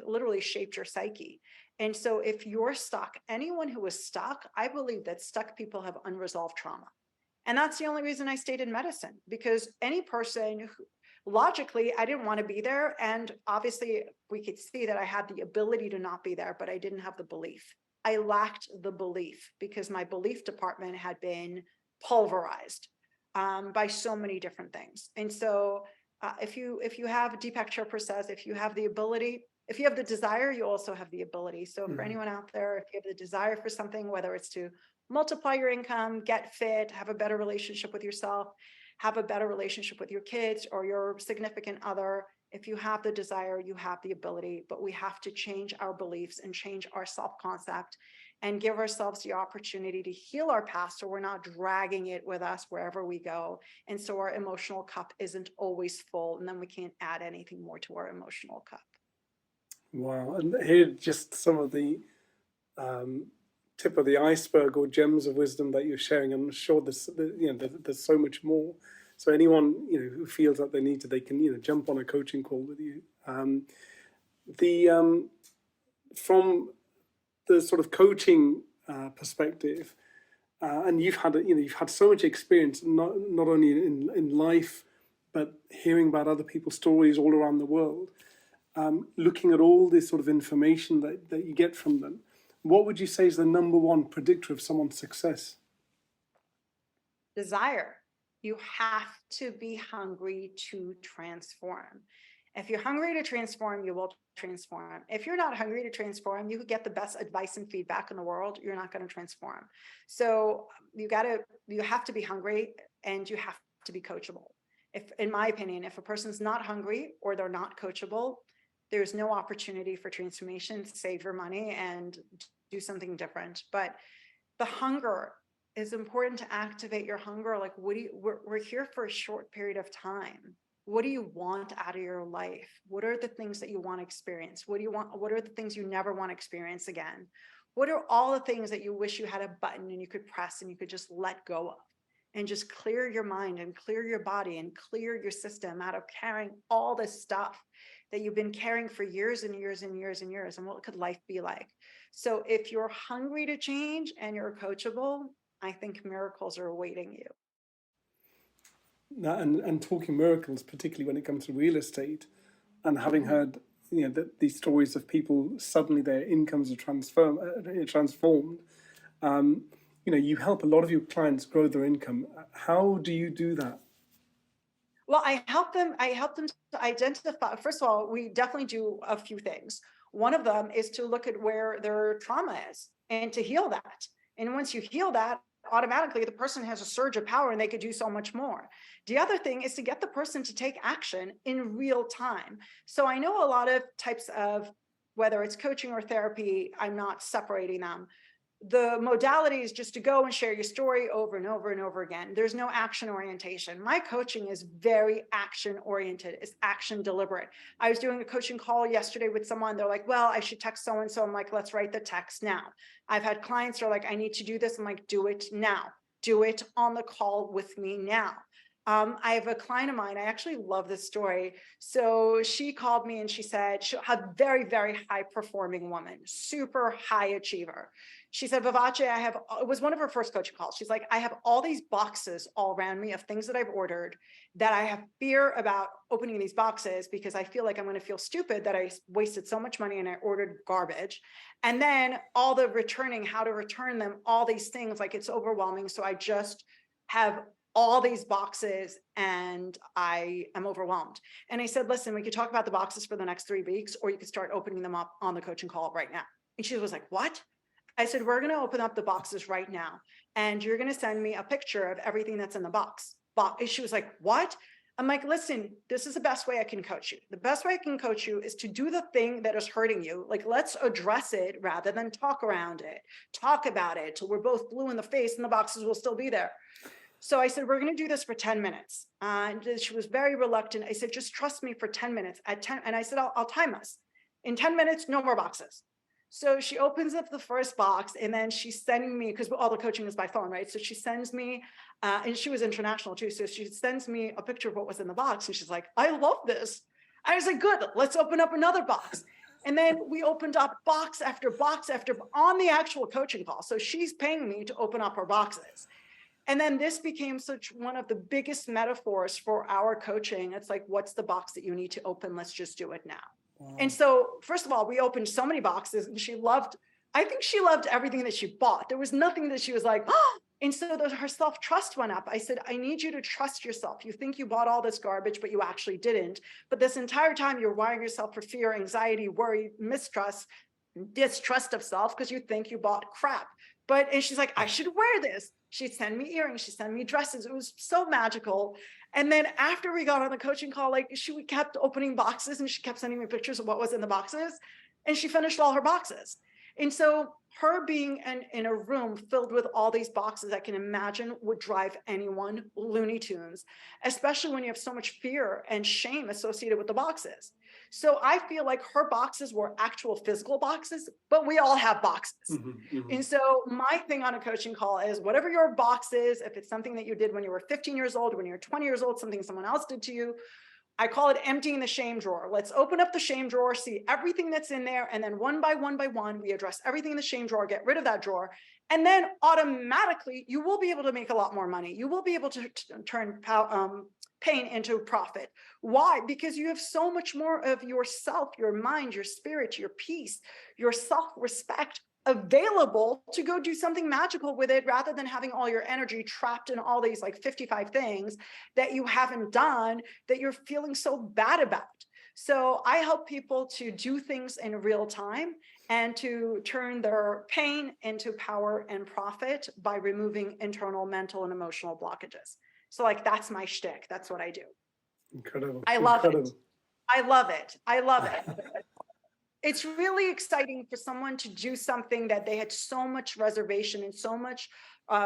[SPEAKER 3] literally shaped your psyche. And so if you're stuck, anyone who is stuck, I believe that stuck people have unresolved trauma. And that's the only reason I stayed in medicine, because any person who, logically, I didn't want to be there. And obviously we could see that I had the ability to not be there, but I didn't have the belief. I lacked the belief because my belief department had been pulverized. by so many different things. And so if you have, Deepak Chopra says, if you have the ability, if you have the desire, you also have the ability. So for anyone out there, if you have the desire for something, whether it's to multiply your income, get fit, have a better relationship with yourself, have a better relationship with your kids or your significant other, if you have the desire, you have the ability, but we have to change our beliefs and change our self-concept and give ourselves the opportunity to heal our past so we're not dragging it with us wherever we go. And so our emotional cup isn't always full, and then we can't add anything more to our emotional cup.
[SPEAKER 4] Wow. And here just some of the tip of the iceberg or gems of wisdom that you're sharing. I'm sure there's so much more. So anyone who feels that they need to, they can jump on a coaching call with you. From the sort of coaching perspective, and you've had so much experience, not only in life, but hearing about other people's stories all around the world. Looking at all this sort of information that you get from them, what would you say is the number one predictor of someone's success?
[SPEAKER 3] Desire. You have to be hungry to transform. If you're hungry to transform, you will transform. If you're not hungry to transform, you could get the best advice and feedback in the world. You're not going to transform. So you have to be hungry, and you have to be coachable. If, in my opinion, if a person's not hungry or they're not coachable, there's no opportunity for transformation, to save your money and do something different. But the hunger is important, to activate your hunger. Like, we're here for a short period of time. What do you want out of your life? What are the things that you want to experience? What do you want? What are the things you never want to experience again? What are all the things that you wish you had a button and you could press and you could just let go of, and just clear your mind and clear your body and clear your system out of carrying all this stuff that you've been carrying for years and years and years and years? And what could life be like? So if you're hungry to change and you're coachable, I think miracles are awaiting you.
[SPEAKER 4] And talking miracles, particularly when it comes to real estate, and having heard these stories of people suddenly their incomes are transformed. You help a lot of your clients grow their income. How do you do that?
[SPEAKER 3] Well, I help them to identify. First of all, we definitely do a few things. One of them is to look at where their trauma is and to heal that. And once you heal that, automatically the person has a surge of power and they could do so much more. The other thing is to get the person to take action in real time. So I know a lot of types of, whether it's coaching or therapy, I'm not separating them. The modality is just to go and share your story over and over and over again. There's no action orientation. My coaching is very action oriented. It's action deliberate. I was doing a coaching call yesterday with someone. They're like, well, I should text so-and-so. I'm like, let's write the text now. I've had clients who are like, I need to do this. I'm like, do it now. Do it on the call with me now. I have a client of mine. I actually love this story. So she called me and she said, she's a very, very high performing woman, super high achiever. She said, Vivace, it was one of her first coaching calls. She's like, I have all these boxes all around me of things that I've ordered that I have fear about opening these boxes because I feel like I'm going to feel stupid that I wasted so much money and I ordered garbage. And then all the returning, how to return them, all these things, like it's overwhelming. So I just have all these boxes and I am overwhelmed. And I said, listen, we could talk about the boxes for the next 3 weeks, or you could start opening them up on the coaching call right now. And she was like, what? I said, we're going to open up the boxes right now. And you're going to send me a picture of everything that's in the box. She was like, what? I'm like, listen, this is the best way I can coach you. The best way I can coach you is to do the thing that is hurting you. Like, let's address it rather than talk around it. Talk about it till we're both blue in the face and the boxes will still be there. So I said, we're going to do this for 10 minutes. And she was very reluctant. I said, just trust me for 10 minutes. At 10, and I said, I'll time us. In 10 minutes, no more boxes. So she opens up the first box, and then she's sending me, because all the coaching is by phone, right? So she sends me, and she was international too. So she sends me a picture of what was in the box. And she's like, I love this. I was like, good, let's open up another box. And then we opened up box after box after on the actual coaching call. So she's paying me to open up her boxes. And then this became such one of the biggest metaphors for our coaching. It's like, what's the box that you need to open? Let's just do it now. Wow. And so, first of all, we opened so many boxes, and I think she loved everything that she bought. There was nothing that she was like, oh, And so her self-trust went up. I said, I need you to trust yourself. You think you bought all this garbage, but you actually didn't. But this entire time you're wiring yourself for fear, anxiety, worry, mistrust, distrust of self, because you think you bought crap. And she's like, I should wear this. She'd send me earrings. She'd send me dresses. It was so magical. And then after we got on the coaching call, like she kept opening boxes and she kept sending me pictures of what was in the boxes. And she finished all her boxes. And so her being in a room filled with all these boxes, I can imagine would drive anyone Looney Tunes, especially when you have so much fear and shame associated with the boxes. So I feel like her boxes were actual physical boxes, but we all have boxes. And so my thing on a coaching call is whatever your box is, if it's something that you did when you were 15 years old, when you were 20 years old, something someone else did to you, I call it emptying the shame drawer. Let's open up the shame drawer, see everything that's in there. And then one by one, we address everything in the shame drawer, get rid of that drawer. And then automatically you will be able to make a lot more money. You will be able to turn pain into profit. Why? Because you have so much more of yourself, your mind, your spirit, your peace, your self-respect available to go do something magical with it, rather than having all your energy trapped in all these like 55 things that you haven't done that you're feeling so bad about. So I help people to do things in real time and to turn their pain into power and profit by removing internal mental and emotional blockages. So like, that's my shtick. That's what I do.
[SPEAKER 4] Incredible.
[SPEAKER 3] I love
[SPEAKER 4] Incredible.
[SPEAKER 3] it. I love it. I love it. It's really exciting for someone to do something that they had so much reservation and so much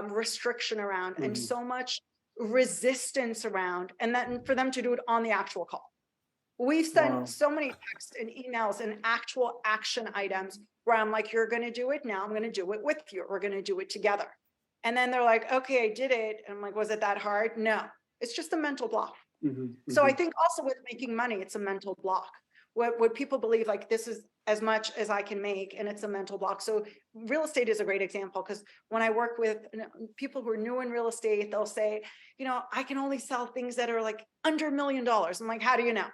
[SPEAKER 3] restriction around and so much resistance around, and then for them to do it on the actual call. We've sent so many texts and emails and actual action items where I'm like, you're going to do it now. I'm going to do it with you. We're going to do it together. And then they're like, okay, I did it. And I'm like, was it that hard? No, it's just a mental block. So I think also with making money, it's a mental block. What people believe, like this is as much as I can make, and it's a mental block. So real estate is a great example, because when I work with people who are new in real estate, they'll say, I can only sell things that are like under $1 million. I'm like, how do you know?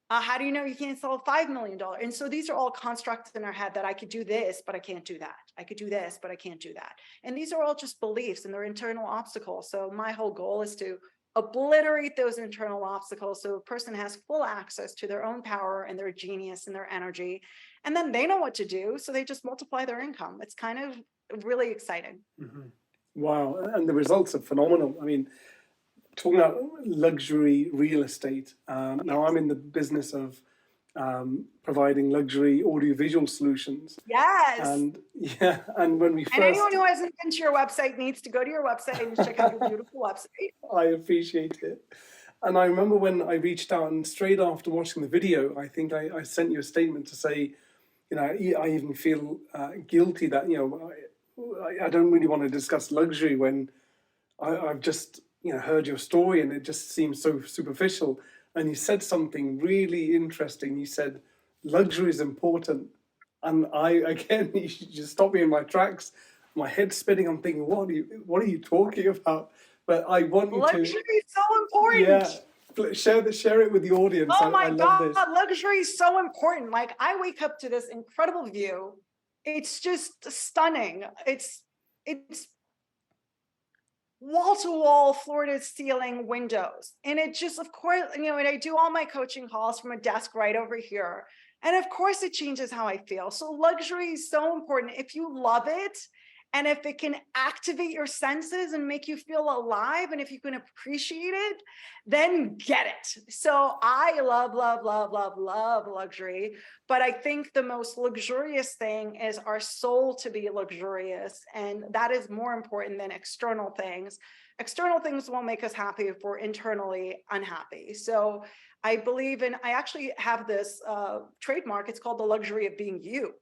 [SPEAKER 3] How do you know you can't sell a $5 million? And so these are all constructs in our head that I could do this, but I can't do that. I could do this, but I can't do that. And these are all just beliefs and they're internal obstacles. So my whole goal is to obliterate those internal obstacles so a person has full access to their own power and their genius and their energy. And then they know what to do. So they just multiply their income. It's kind of really exciting.
[SPEAKER 4] Wow. And the results are phenomenal. I mean, talking about luxury real estate, now I'm in the business of providing luxury audiovisual solutions.
[SPEAKER 3] Yes.
[SPEAKER 4] And when we first...
[SPEAKER 3] And anyone who hasn't been to your website needs to go to your website and check out your beautiful website.
[SPEAKER 4] I appreciate it. And I remember when I reached out, and straight after watching the video, I think I sent you a statement to say, I even feel guilty that, I don't really want to discuss luxury when I've just, heard your story and it just seems so superficial. And you said something really interesting. You said, luxury is important. And you just stopped me in my tracks. My head's spinning. I'm thinking, what are you talking about? But I want you
[SPEAKER 3] luxury is so important.
[SPEAKER 4] Yeah. Share it with the audience.
[SPEAKER 3] Oh my God,
[SPEAKER 4] this.
[SPEAKER 3] luxury is so important. Like I wake up to this incredible view. It's just stunning. It's wall-to-wall, floor-to-ceiling windows. And it just, of course, and I do all my coaching calls from a desk right over here. And of course it changes how I feel. So luxury is so important. If you love it, and if it can activate your senses and make you feel alive, and if you can appreciate it, then get it. So I love luxury. But I think the most luxurious thing is our soul to be luxurious. And that is more important than external things. External things won't make us happy if we're internally unhappy. So I believe I actually have this trademark. It's called the luxury of being you.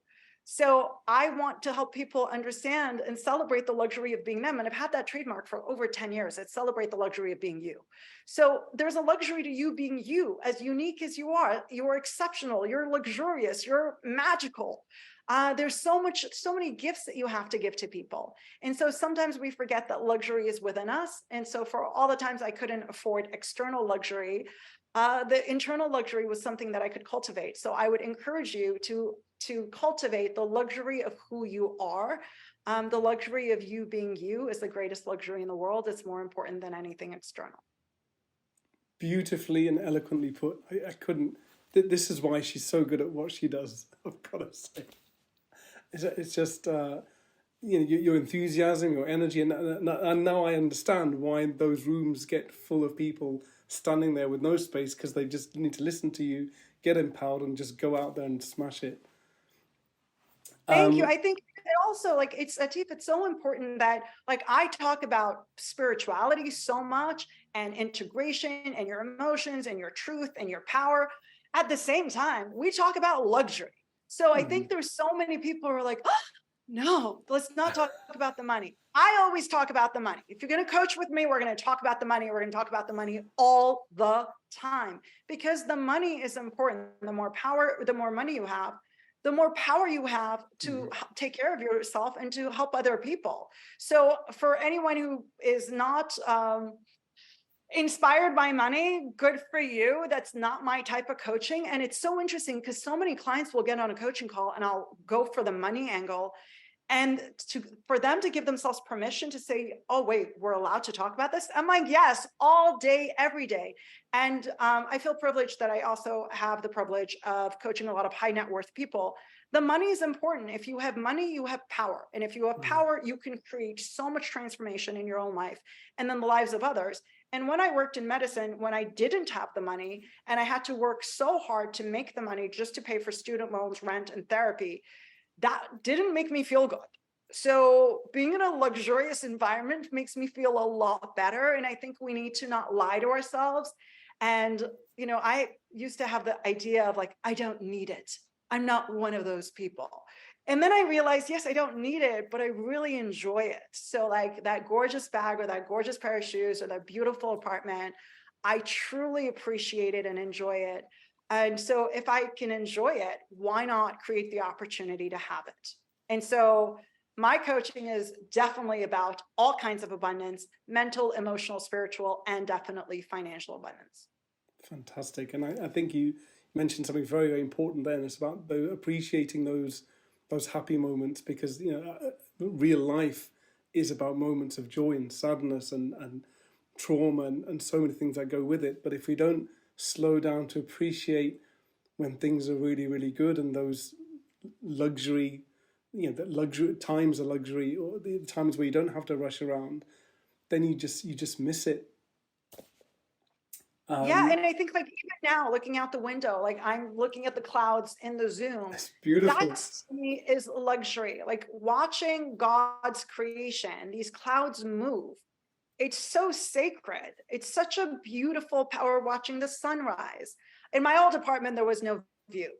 [SPEAKER 3] So I want to help people understand and celebrate the luxury of being them. And I've had that trademark for over 10 years. It's celebrate the luxury of being you. So there's a luxury to you being you, as unique as you are. You're exceptional. You're luxurious. You're magical. There's so many gifts that you have to give to people. And so sometimes we forget that luxury is within us. And so for all the times I couldn't afford external luxury, the internal luxury was something that I could cultivate. So I would encourage you to cultivate the luxury of who you are. The luxury of you being you is the greatest luxury in the world. It's more important than anything external.
[SPEAKER 4] Beautifully and eloquently put. I couldn't. This is why she's so good at what she does. I've got to say, it's just your enthusiasm, your energy, and now I understand why those rooms get full of people standing there with no space, because they just need to listen to you, get empowered, and just go out there and smash it.
[SPEAKER 3] Thank you. I think also, like, it's Atif, it's so important that, like, I talk about spirituality so much and integration and your emotions and your truth and your power. At the same time, we talk about luxury. So I think there's so many people who are like, oh, no, let's not talk about the money. I always talk about the money. If you're going to coach with me, we're going to talk about the money. We're going to talk about the money all the time, because the money is important. The more power, the more money you have, the more power you have to take care of yourself and to help other people. So for anyone who is not inspired by money, good for you. That's not my type of coaching. And it's so interesting because so many clients will get on a coaching call and I'll go for the money angle. And for them to give themselves permission to say, oh, wait, we're allowed to talk about this? I'm like, yes, all day, every day. And I feel privileged that I also have the privilege of coaching a lot of high net worth people. The money is important. If you have money, you have power. And if you have power, you can create so much transformation in your own life and then the lives of others. And when I worked in medicine, when I didn't have the money and I had to work so hard to make the money just to pay for student loans, rent, and therapy, that didn't make me feel good. So being in a luxurious environment makes me feel a lot better. And I think we need to not lie to ourselves. And, I used to have the idea of like, I don't need it. I'm not one of those people. And then I realized, yes, I don't need it, but I really enjoy it. So like that gorgeous bag or that gorgeous pair of shoes or that beautiful apartment, I truly appreciate it and enjoy it. And so if I can enjoy it, why not create the opportunity to have it? And so my coaching is definitely about all kinds of abundance, mental, emotional, spiritual, and definitely financial abundance.
[SPEAKER 4] Fantastic. And I think you mentioned something very, very important there, and it's about appreciating those happy moments, because real life is about moments of joy and sadness and trauma and so many things that go with it. But if we don't slow down to appreciate when things are really, really good, and those luxury, that luxury times are luxury, or the times where you don't have to rush around, then you just miss it.
[SPEAKER 3] Yeah, and I think like even now, looking out the window, like I'm looking at the clouds in the Zoom.
[SPEAKER 4] It's beautiful.
[SPEAKER 3] That to me is luxury. Like watching God's creation, these clouds move. It's so sacred. It's such a beautiful power, watching the sunrise. In my old apartment, there was no view.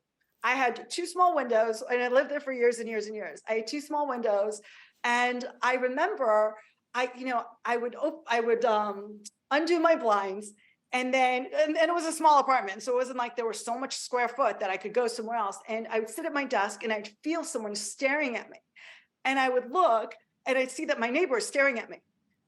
[SPEAKER 3] I had two small windows, and I lived there for years and years and years. I had two small windows, and I remember I would undo my blinds. And then it was a small apartment. So it wasn't like there was so much square foot that I could go somewhere else. And I would sit at my desk and I'd feel someone staring at me. And I would look and I'd see that my neighbor is staring at me.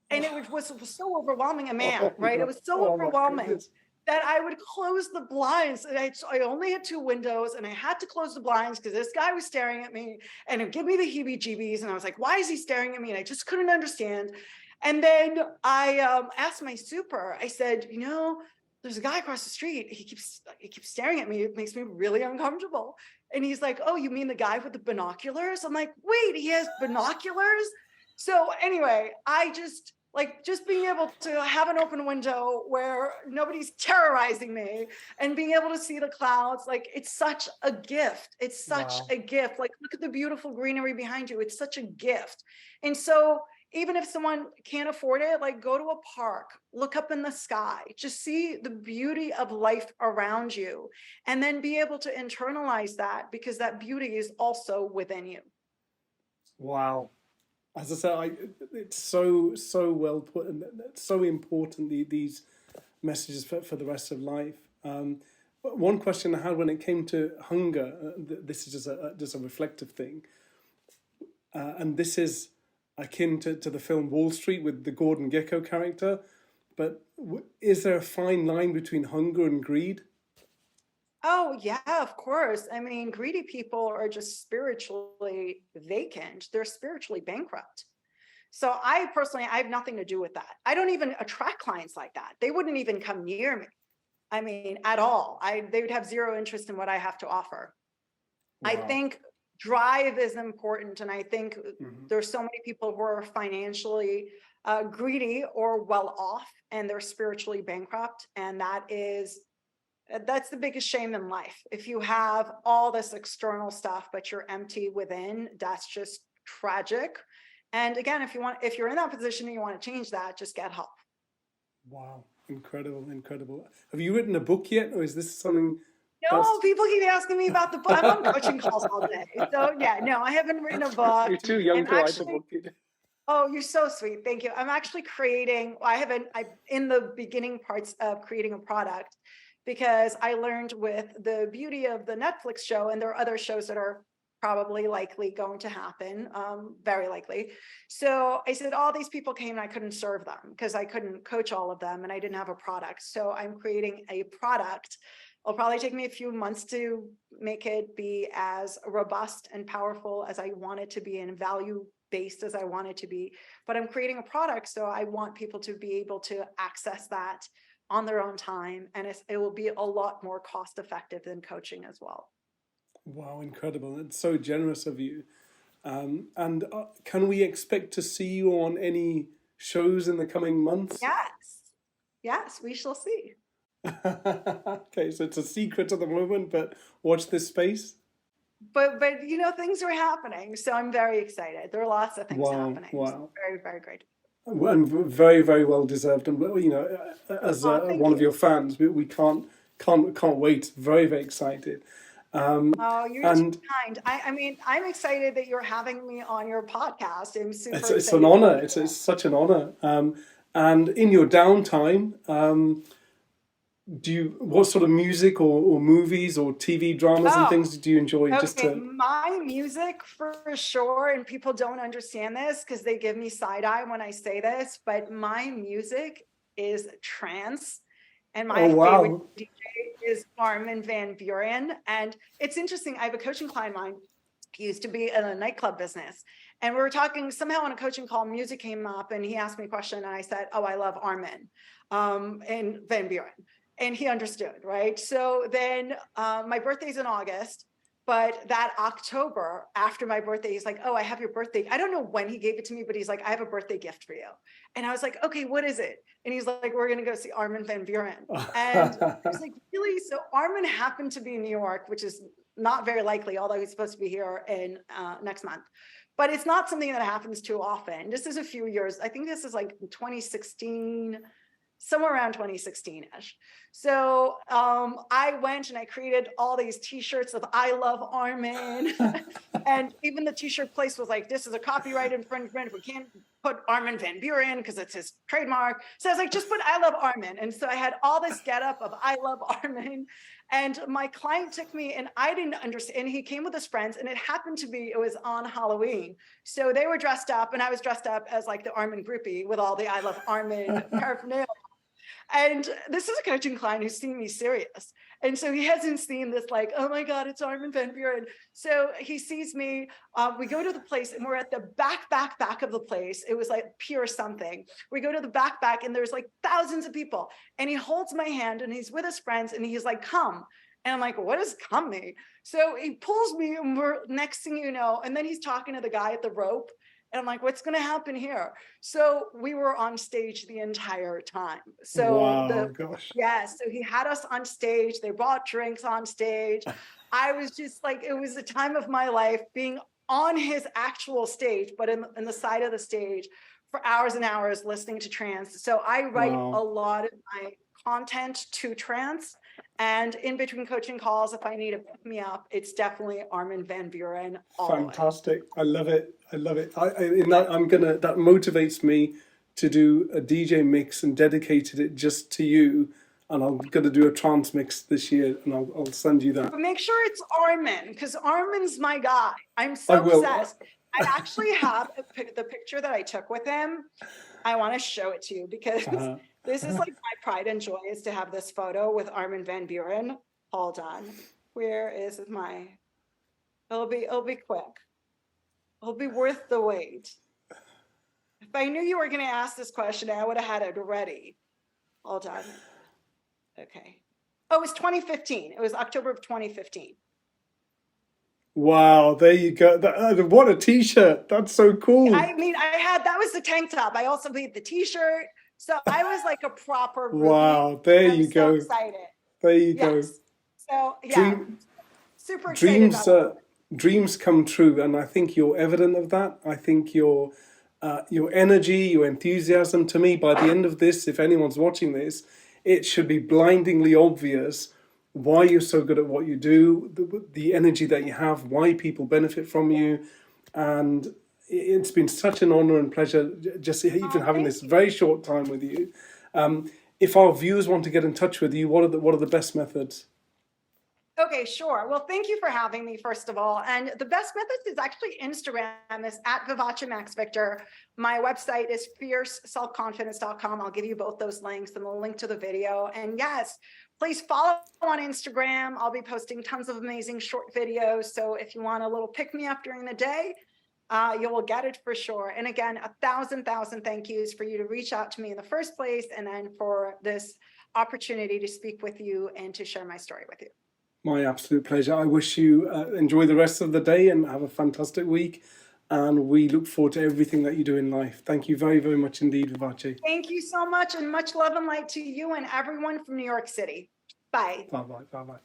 [SPEAKER 3] And it was so overwhelming, a man, right? It was so overwhelming that I would close the blinds. And I only had two windows and I had to close the blinds because this guy was staring at me and it would give me the heebie-jeebies. And I was like, why is he staring at me? And I just couldn't understand. And then I asked my super, I said, there's a guy across the street. He keeps staring at me. It makes me really uncomfortable. And he's like, oh, you mean the guy with the binoculars? I'm like, wait, he has binoculars? So anyway, I just being able to have an open window where nobody's terrorizing me and being able to see the clouds, like it's such a gift. It's such a gift. Like, look at the beautiful greenery behind you. It's such a gift. And so even if someone can't afford it, like go to a park, look up in the sky, just see the beauty of life around you, and then be able to internalize that, because that beauty is also within you.
[SPEAKER 4] Wow. As I said, it's so well put, and it's so important, these messages for the rest of life. One question I had when it came to hunger, this is just a reflective thing, and this is akin to the film Wall Street with the Gordon Gekko character. But is there a fine line between hunger and greed?
[SPEAKER 3] Oh, yeah, of course. I mean, greedy people are just spiritually vacant. They're spiritually bankrupt. So I personally, I have nothing to do with that. I don't even attract clients like that. They wouldn't even come near me. I mean, at all. They would have zero interest in what I have to offer. I
[SPEAKER 4] Wow.
[SPEAKER 3] think drive is important. And I think
[SPEAKER 4] Mhm.
[SPEAKER 3] there's so many people who are financially greedy or well off, and they're spiritually bankrupt. And that's the biggest shame in life. If you have all this external stuff, but you're empty within, that's just tragic. And again, if you're in that position and you want to change that, just get help.
[SPEAKER 4] Wow. Incredible, incredible. Have you written a book yet, or is this something
[SPEAKER 3] No,
[SPEAKER 4] that's
[SPEAKER 3] people keep asking me about the book. I'm on coaching calls all day. So yeah, no, I haven't written a book.
[SPEAKER 4] you're too young
[SPEAKER 3] I'm
[SPEAKER 4] to write a
[SPEAKER 3] actually,
[SPEAKER 4] book yet?
[SPEAKER 3] oh, you're so sweet. Thank you. I'm actually creating, I'm in the beginning parts of creating a product, because I learned with the beauty of the Netflix show, and there are other shows that are probably likely going to happen, very likely. So I said, all these people came and I couldn't serve them because I couldn't coach all of them and I didn't have a product. So I'm creating a product. It'll probably take me a few months to make it be as robust and powerful as I want it to be, and value based as I want it to be. But I'm creating a product, so I want people to be able to access that on their own time, and it will be a lot more cost effective than coaching as well.
[SPEAKER 4] Wow, incredible. It's so generous of you. And can we expect to see you on any shows in the coming months?
[SPEAKER 3] Yes, we shall see.
[SPEAKER 4] Okay, so it's a secret at the moment, but watch this space.
[SPEAKER 3] But things are happening, so I'm very excited. There are lots of things
[SPEAKER 4] Wow,
[SPEAKER 3] happening. So
[SPEAKER 4] wow.
[SPEAKER 3] very, very great.
[SPEAKER 4] And very, very well deserved. And as
[SPEAKER 3] Oh, thank
[SPEAKER 4] one of
[SPEAKER 3] you.
[SPEAKER 4] your fans, we can't wait. Very, very excited.
[SPEAKER 3] Oh, you're too
[SPEAKER 4] And
[SPEAKER 3] kind. I mean, I'm excited that you're having me on your podcast. I'm super
[SPEAKER 4] it's
[SPEAKER 3] excited.
[SPEAKER 4] an honor. It's such an honor. And in your downtime, what sort of music or movies or TV dramas and
[SPEAKER 3] Oh,
[SPEAKER 4] things do you enjoy? Just
[SPEAKER 3] okay.
[SPEAKER 4] to
[SPEAKER 3] My music for sure, and people don't understand this because they give me side eye when I say this, but my music is trance. And my
[SPEAKER 4] oh
[SPEAKER 3] favorite
[SPEAKER 4] wow,
[SPEAKER 3] DJ is Armin van Buuren. And it's interesting. I have a coaching client of mine. He used to be in a nightclub business. And we were talking somehow on a coaching call, music came up and he asked me a question. And I said, oh, I love Armin and van Buuren. And he understood, right? So then my birthday's in August. But that October, after my birthday, he's like, oh, I have your birthday. I don't know when he gave it to me, but he's like, I have a birthday gift for you. And I was like, okay, what is it? And he's like, we're going to go see Armin van Buuren. And I was like, really? So Armin happened to be in New York, which is not very likely, although he's supposed to be here in next month. But it's not something that happens too often. This is a few years. I think this is like 2016, somewhere around 2016-ish. So I went and I created all these t-shirts of I love Armin. And even the t-shirt place was like, this is a copyright infringement. We can't put Armin van Buuren because it's his trademark. So I was like, just put I love Armin. And so I had all this getup of I love Armin. And my client took me and I didn't understand. And he came with his friends and it happened to be, it was on Halloween. So they were dressed up and I was dressed up as like the Armin groupie with all the I love Armin paraphernalia. And this is a coaching client who's seen me serious. And so he hasn't seen this like, oh my God, it's Armin van Buuren. So he sees me, we go to the place and we're at the back of the place. It was like pure something. We go to the back and there's like thousands of people. And he holds my hand and he's with his friends and he's like, come. And I'm like, what is coming? So he pulls me and we're next thing you know, and then he's talking to the guy at the rope. And I'm like, what's going to happen here? So we were on stage the entire time. So
[SPEAKER 4] wow, gosh.
[SPEAKER 3] so he had us on stage. They brought drinks on stage. I was just like, it was the time of my life being on his actual stage, but in the side of the stage for hours and hours listening to trance. So I write a lot of my content to trance. And in between coaching calls, if I need to pick me up, it's definitely Armin van Buuren.
[SPEAKER 4] Fantastic. I love it. I love it. That motivates me to do a DJ mix and dedicated it just to you. And I'm going to do a trance mix this year and I'll send you that.
[SPEAKER 3] But make sure it's Armin because Armin's my guy. I'm so obsessed. I actually have the picture that I took with him. I want to show it to you because this is like my pride and joy is to have this photo with Armin van Buuren. Hold on. Where is my, it'll be quick. It'll be worth the wait. If I knew you were going to ask this question, I would have had it ready. Hold on. Okay. Oh, it was 2015. It was October of 2015.
[SPEAKER 4] Wow, there you go. What a t-shirt. That's so cool.
[SPEAKER 3] I mean, that was the tank top. I also made the t-shirt. So I was like a proper rookie.
[SPEAKER 4] Wow, there you go.
[SPEAKER 3] I'm so excited.
[SPEAKER 4] There you go.
[SPEAKER 3] Yes. So yeah, super excited
[SPEAKER 4] Dreams,
[SPEAKER 3] about that.
[SPEAKER 4] dreams come true, and I think you're evident of that. I think your energy, your enthusiasm, to me, by the end of this, if anyone's watching this, it should be blindingly obvious why you're so good at what you do, the energy that you have, why people benefit from you. And it's been such an honor and pleasure just even having this very short time with you. If our viewers want to get in touch with you, what are the best methods?
[SPEAKER 3] Okay, sure. Well, thank you for having me, first of all. And the best methods is actually Instagram is at Vivace Maxvictor. My website is fierceselfconfidence.com. I'll give you both those links and the link to the video. And yes, please follow on Instagram. I'll be posting tons of amazing short videos. So if you want a little pick-me-up during the day, you will get it for sure. And again, 1,000 thank yous for you to reach out to me in the first place, and then for this opportunity to speak with you and to share my story with you.
[SPEAKER 4] My absolute pleasure. I wish you enjoy the rest of the day and have a fantastic week. And we look forward to everything that you do in life. Thank you very, very much indeed, Vivace.
[SPEAKER 3] Thank you so much, and much love and light to you and everyone from New York City. Bye.
[SPEAKER 4] Bye-bye. Bye-bye.